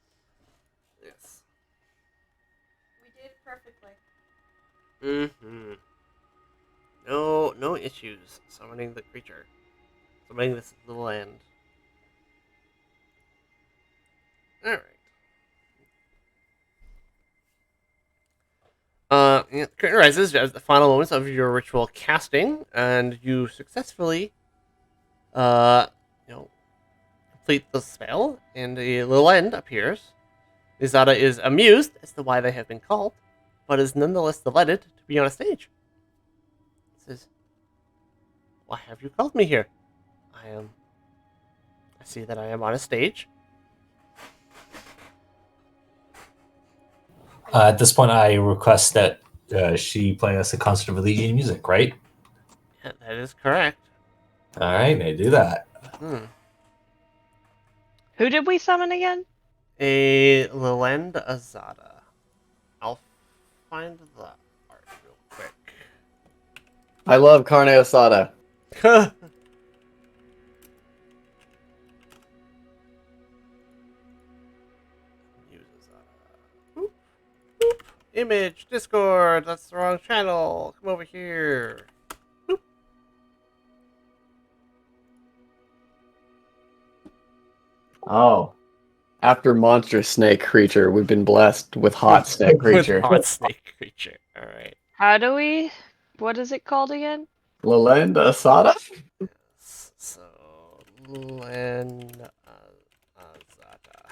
Yes. We did perfectly. Mm-hmm. No issues summoning the creature. Summoning this little end. Alright. Yeah, the curtain rises as the final moments of your ritual casting, and you successfully, complete the spell, and a little end appears. Izada is amused as to why they have been called, but is nonetheless delighted to be on a stage. Says, "Why have you called me here? I see that I am on a stage." At this point, I request that she play us a concert of Elegian music, right? Yeah, that is correct. All right, may do that. Who did we summon again? A Lilend Azada. I'll find the art real quick. I love carne asada. Use Azada. Boop, boop. Image, Discord, that's the wrong channel. Come over here. Boop. Oh. After monstrous snake creature, we've been blessed with hot snake creature. With hot snake creature. Alright. How do we? What is it called again? Lalenda Asada? So, Lilend Azada.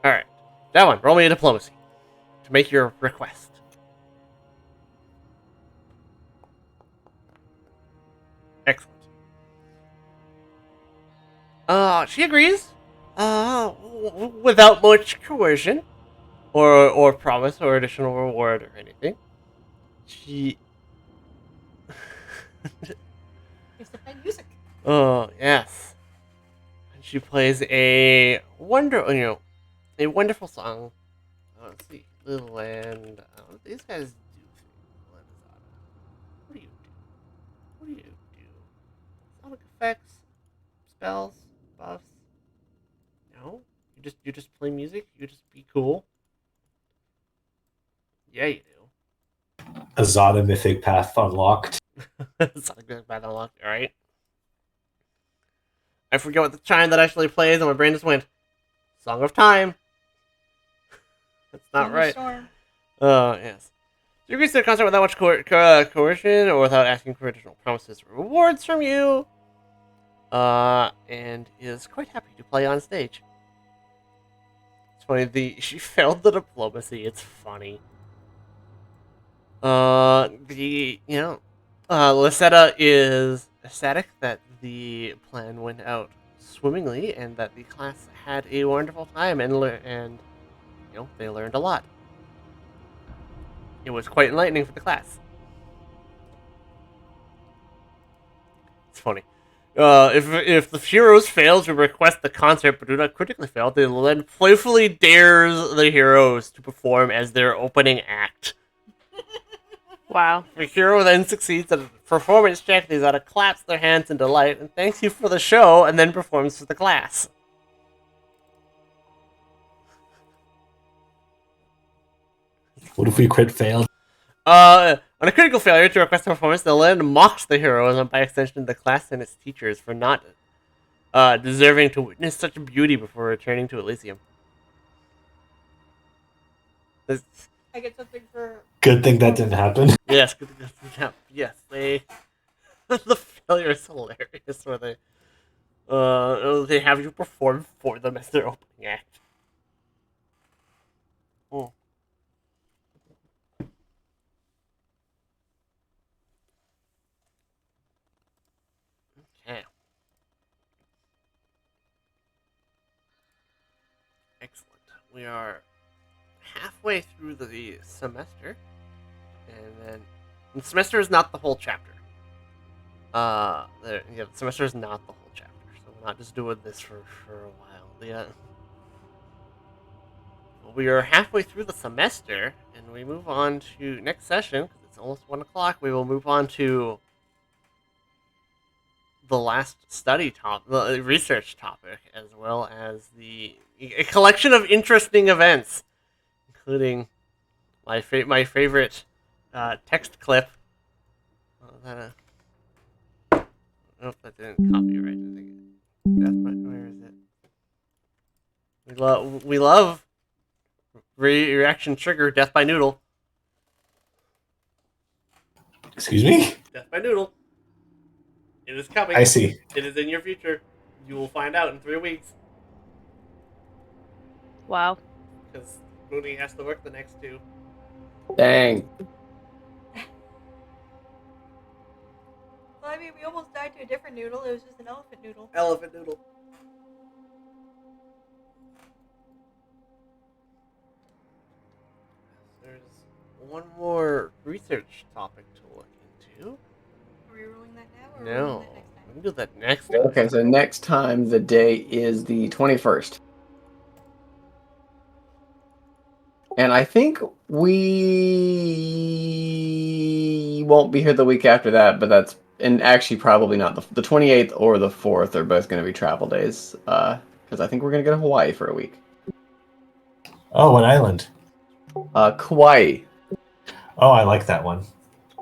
Alright. That one. Roll me a diplomacy to make your request. Excellent. She agrees. Without much coercion, or promise, or additional reward, or anything. She. Used to play music. Oh yes. And she plays a wonderful song. Let's see, Little Land. What do these guys do? What do you do? What do you do? Sonic effects, spells, buffs. No, you just play music. You just be cool. Yeah, you do. Azada Mythic Path unlocked. Sonic by the lock. All right. I forget what the chime that actually plays, and my brain just went, "Song of Time." That's not right. Thunderstorm. Oh, yes. She agrees to the concert without much coercion or without asking for additional promises or rewards from you. And is quite happy to play on stage. It's funny, she failed the diplomacy. It's funny. Lisetta is ecstatic that the plan went out swimmingly and that the class had a wonderful time and they learned a lot. It was quite enlightening for the class. It's funny. If the heroes fail to request the concert but do not critically fail, they then playfully dares the heroes to perform as their opening act. Wow. The hero then succeeds at a performance check. Izada claps their hands in delight and thanks you for the show, and then performs for the class. What if we crit failed? On a critical failure to request a performance, the land mocks the heroes and by extension the class and its teachers for not deserving to witness such beauty before returning to Elysium. This- I get something for. Good thing that didn't happen. yes, good thing that's happened. Yes, they. The failure is hilarious. Where they have you perform for them as their opening act. Oh. Okay. Excellent. We are halfway through the semester, and then the semester is not the whole chapter. The semester is not the whole chapter, so we're not just doing this for a while. Yeah. We are halfway through the semester, and we move on to next session because it's almost 1 o'clock. We will move on to the last the research topic, as well as a collection of interesting events, including my favorite text clip. Nope, that didn't copyright. I think where is it? We love reaction trigger death by noodle. Excuse me? Death by noodle. It is coming. I see. It is in your future. You will find out in 3 weeks. Wow. Because Mooney has to work the next 2. Dang. Well, I mean, we almost died to a different noodle. It was just an elephant noodle. Elephant noodle. There's one more research topic to look into. Are we ruling that now? Or No. Are we ruling that next time? We can do that next time. Okay, so next time the date is the 21st. And I think we won't be here the week after that, but that's, and actually probably not. The 28th or the 4th are both going to be travel days, because I think we're going to go to Hawaii for a week. Oh, what island? Kauai. Oh, I like that one.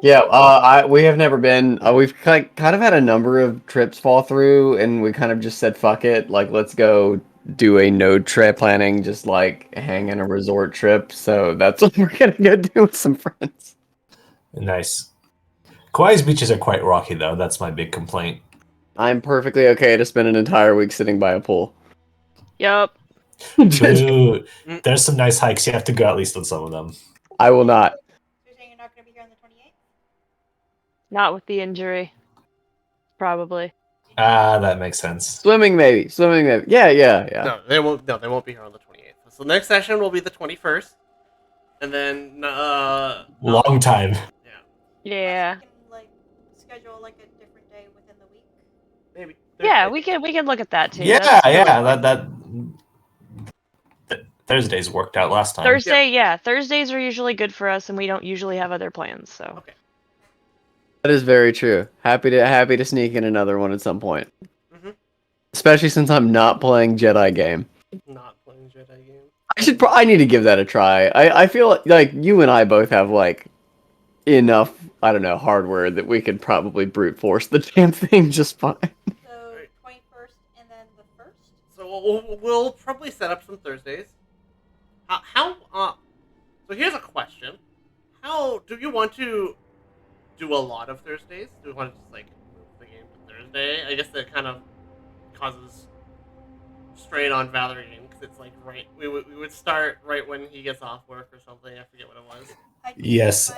Yeah, we have never been. We've kind of had a number of trips fall through, and we kind of just said, fuck it, like, let's go do a no trip planning, just like hang in a resort trip. So that's what we're gonna go do with some friends. Nice. Kauai's beaches are quite rocky, though. That's my big complaint. I'm perfectly okay to spend an entire week sitting by a pool. Yup. Dude, there's some nice hikes. You have to go at least on some of them. I will not. So you're saying you're not going to be here on the 28th? Not with the injury. Probably. Ah, that makes sense. Swimming maybe. Yeah. No, they won't. No, they won't be here on the 28th. So the next session will be the 21st, and then Long time. Yeah. Unless we can, like, schedule, like, a different day within the week. maybe. Yeah, we can look at that too. Yeah, That's totally fine. that Thursdays worked out last time. Thursday, yeah. Thursdays are usually good for us, and we don't usually have other plans. So. Okay. That is very true. Happy to sneak in another one at some point. Mhm. Especially since I'm not playing Jedi game. Not playing Jedi game. I need to give that a try. I feel like you and I both have like enough, I don't know, hardware that we could probably brute force the damn thing just fine. So, Right. 21st and then the 1st? So we'll probably set up some Thursdays. So here's a question: how do you want to do a lot of Thursdays? Do we want to just like move the game to Thursday? I guess that kind of causes strain on Valerian because it's like we would start right when he gets off work or something. I forget what it was. I do Yes. my-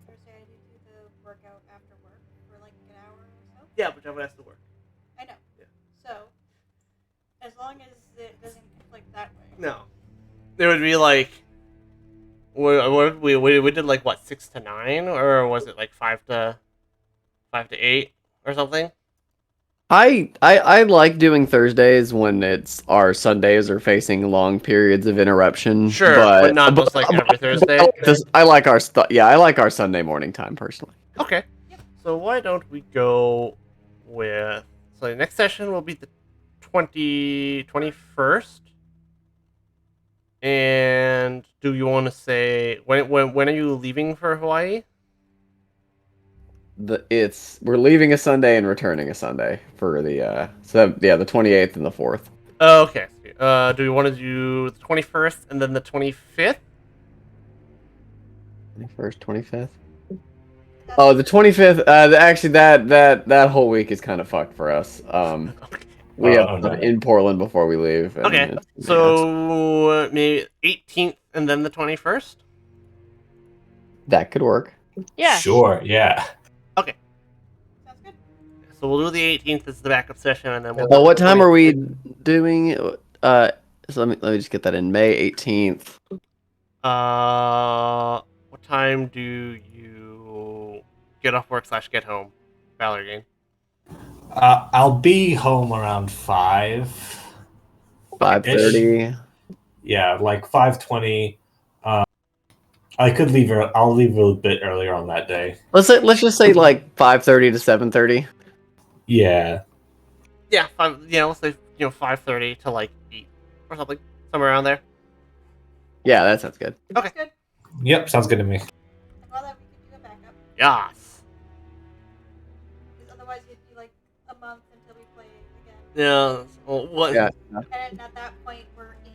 Thursday, I do the workout after work for like an hour or so. Yeah, but Java has to work. I know. Yeah. So, as long as it doesn't conflict that way. No, it would be like we did like what 6 to 9 or was it like 5 to 8 or something? I like doing Thursdays when it's our Sundays are facing long periods of interruption. Sure, but not just like every Thursday. I like our Sunday morning time personally. Okay. So why don't we go with... So the next session will be the 21st. And do you want to say when are you leaving for Hawaii? We're leaving a Sunday and returning a Sunday for the the 28th and the 4th. Oh, okay. Do you want to do the 21st and then the 25th? 21st, 25th. Oh, the 25th. Actually, that whole week is kind of fucked for us. We have no. in Portland before we leave. And Okay, so maybe 18th and then the 21st. that could work. Yeah. Sure. Yeah. Sounds good. So we'll do the 18th as the backup session, and then we'll. Well, what time are we doing? So let me just get that in. May 18th. What time do you get off work / get home, Valerian? I'll be home around 5. 5:30. Yeah, like 5:20. I could leave. I'll leave a bit earlier on that day. Let's just say like 5:30 to 7:30. Yeah. Yeah, we'll say 5:30 to like 8 or something, somewhere around there. Yeah, that sounds good. Okay. Sounds good. Yep. Sounds good to me. Well, that we could do a backup. Yes. Because otherwise it'd be like a month until we play again. Yeah. Well, what? Yeah. And at that point, we're in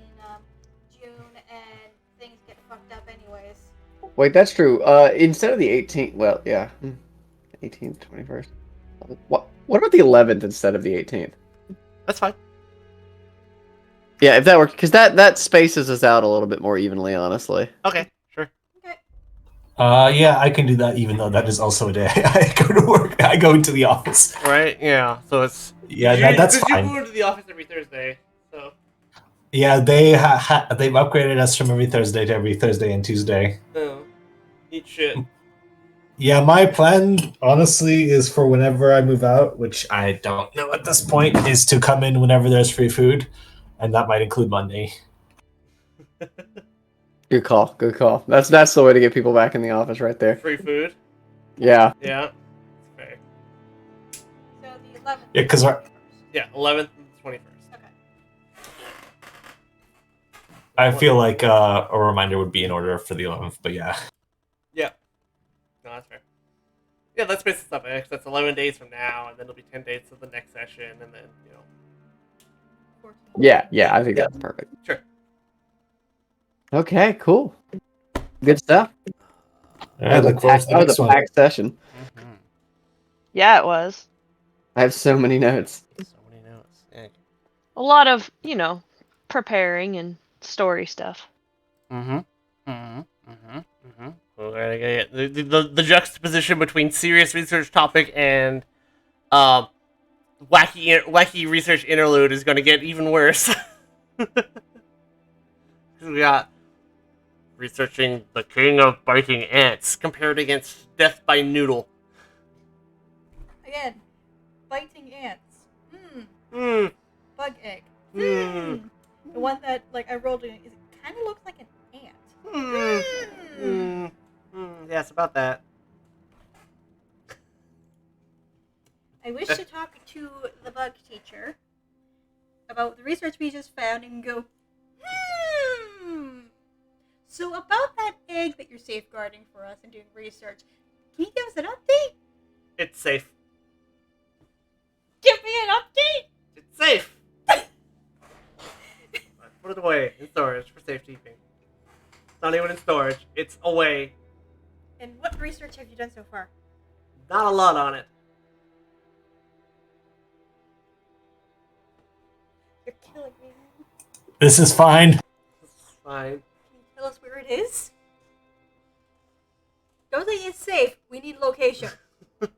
June, and things get fucked up anyways. Wait, that's true. Instead of the 18th, well, yeah, 18th, 21st. What about the 11th instead of the 18th? That's fine. Yeah, if that works, because that spaces us out a little bit more evenly, honestly. Okay. Sure. Okay. Yeah, I can do that. Even though that is also a day I go to work. I go into the office. Right. Yeah. So it's. Yeah, that's You fine. go into the office every Thursday. So. Yeah, they've upgraded us from every Thursday to every Thursday and Tuesday. Oh. Eat shit. Yeah, my plan, honestly, is for whenever I move out, which I don't know at this point, is to come in whenever there's free food, and that might include Monday. Good call. Good call. That's the way to get people back in the office, right there. Free food. Yeah. Yeah. Okay. So the 11th. Yeah, 'cause our- Yeah. 11th and 21st. Okay. I feel like a reminder would be in order for the 11th, but yeah. Yeah. No, that's fair. Yeah, let's base this up. That's 11 days from now, and then it'll be 10 days to the next session, and then 14. Yeah, I think that's perfect. Sure. Okay, cool. Good stuff. I look forward to the That was next a one. packed session. Yeah, it was. I have so many notes. So many notes. Yeah. A lot of, preparing and story stuff. We're gonna get the juxtaposition between serious research topic and wacky research interlude is gonna get even worse. We got researching the king of biting ants compared against death by noodle. Again, biting ants. Hmm. Bug egg. Hmm. The one that I rolled in, it kind of looks like an ant. Yeah, it's about that. I wish to talk to the bug teacher about the research we just found and go, so about that egg that you're safeguarding for us and doing research, can you give us an update? It's safe. Give me an update? It's safe. Put it away in storage for safekeeping. It's not even in storage. It's away. And what research have you done so far? Not a lot on it. You're killing me. This is fine. It's fine. Can you tell us where it is? Don't say it's safe. We need location. I'll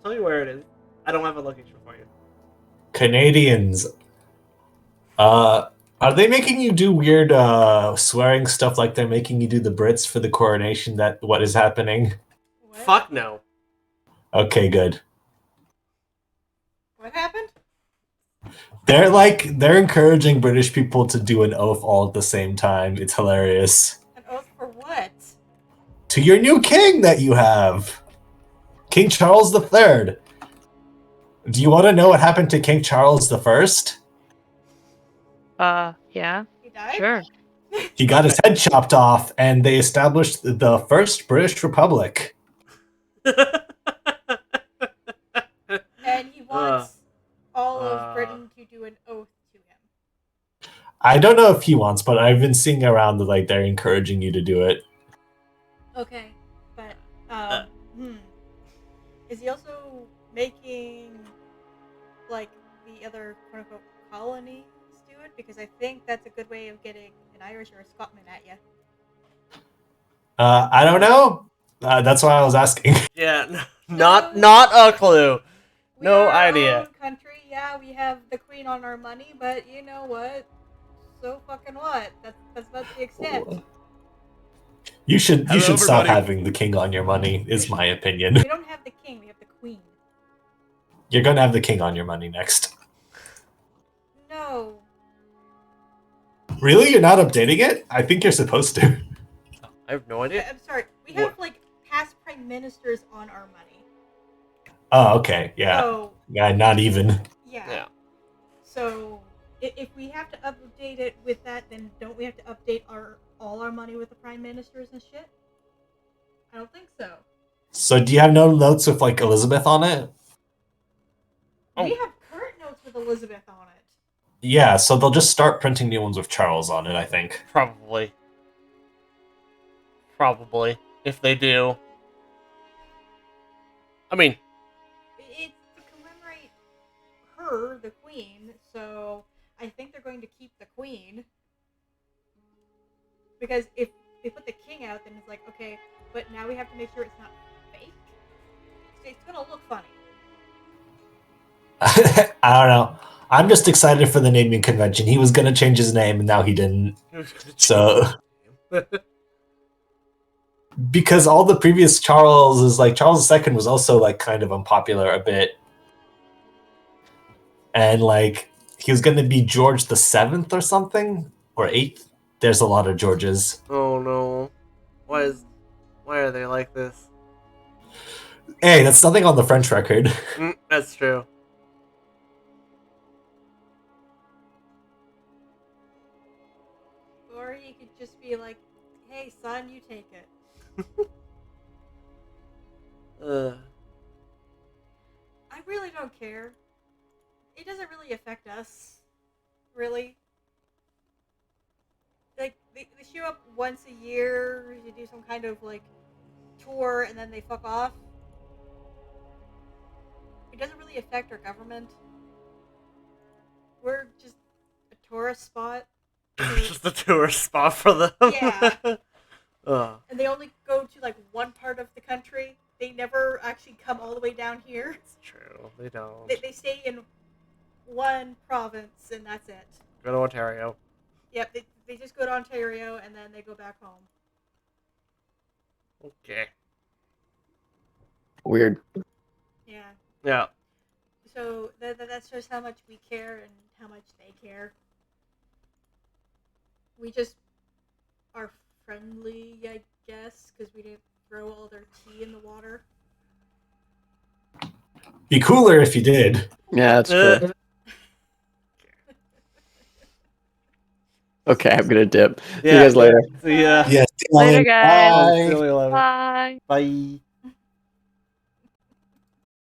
tell you where it is. I don't have a location for you. Canadians. Are they making you do weird swearing stuff like they're making you do the Brits for the coronation? That what is happening? What? Fuck no. Okay, good. What happened? They're encouraging British people to do an oath all at the same time. It's hilarious. An oath for what? To your new king that you have, King Charles III. Do you want to know what happened to King Charles I? Yeah, He died. sure. He got his head chopped off, and they established the first British Republic. And he wants all of uh, Britain to do an oath to him. I don't know if he wants, but I've been seeing around that like they're encouraging you to do it. Okay, but is he also making like the other quote unquote colonies do it? Because I think that's a good way of getting an Irish or a Scotsman at you. I don't know. That's why I was asking. Yeah, not a clue. We No are idea. Our own country, yeah, we have the queen on our money, but you know what? So fucking what? That's about the extent. You should Hello, stop everybody. having the king on your money. Is my opinion. We don't have the king, we have the queen. You're gonna have the king on your money next. No. Really? You're not updating it? I think you're supposed to. I have no idea. I'm sorry. We have like past prime ministers on our money. Oh, okay. Yeah. So Yeah, not even. yeah. So if we have to update it with that, then don't we have to update all our money with the prime ministers and shit? I don't think so. So do you have no notes with like Elizabeth on it? Oh. We have current notes with Elizabeth on it. Yeah, so they'll just start printing new ones with Charles on it, I think. Probably. If they do. I mean, It's to commemorate her, the queen, so I think they're going to keep the queen. Because if they put the king out, then it's like, okay, but now we have to make sure it's not fake. It's gonna look funny. I don't know. I'm just excited for the naming convention. He was gonna change his name and now he didn't. So because all the previous Charles II was also like kind of unpopular a bit. And like he was gonna be George the Seventh or something? Or eighth? There's a lot of Georges. Oh no. Why are they like this? Hey, that's nothing on the French record. That's true. Or you could just be like, hey son, you take it. I really don't care. It doesn't really affect us. Really. Like, they show up once a year to do some kind of, like, tour, and then they fuck off. It doesn't really affect our government. We're just a tourist spot. Just a tourist spot for them. Yeah. And they only go to, like, one part of the country. They never actually come all the way down here. It's true. They don't. They stay in one province, and that's it. Go to Ontario. Yep, they just go to Ontario, and then they go back home. Okay. Weird. Yeah. Yeah. So that's just how much we care and how much they care. We just are friendly, I guess, because we didn't throw all their tea in the water. Be cooler if you did. Yeah, that's true. Okay, I'm gonna dip. See you guys later. See ya. Yes. Later, guys. See you later. Bye. Bye.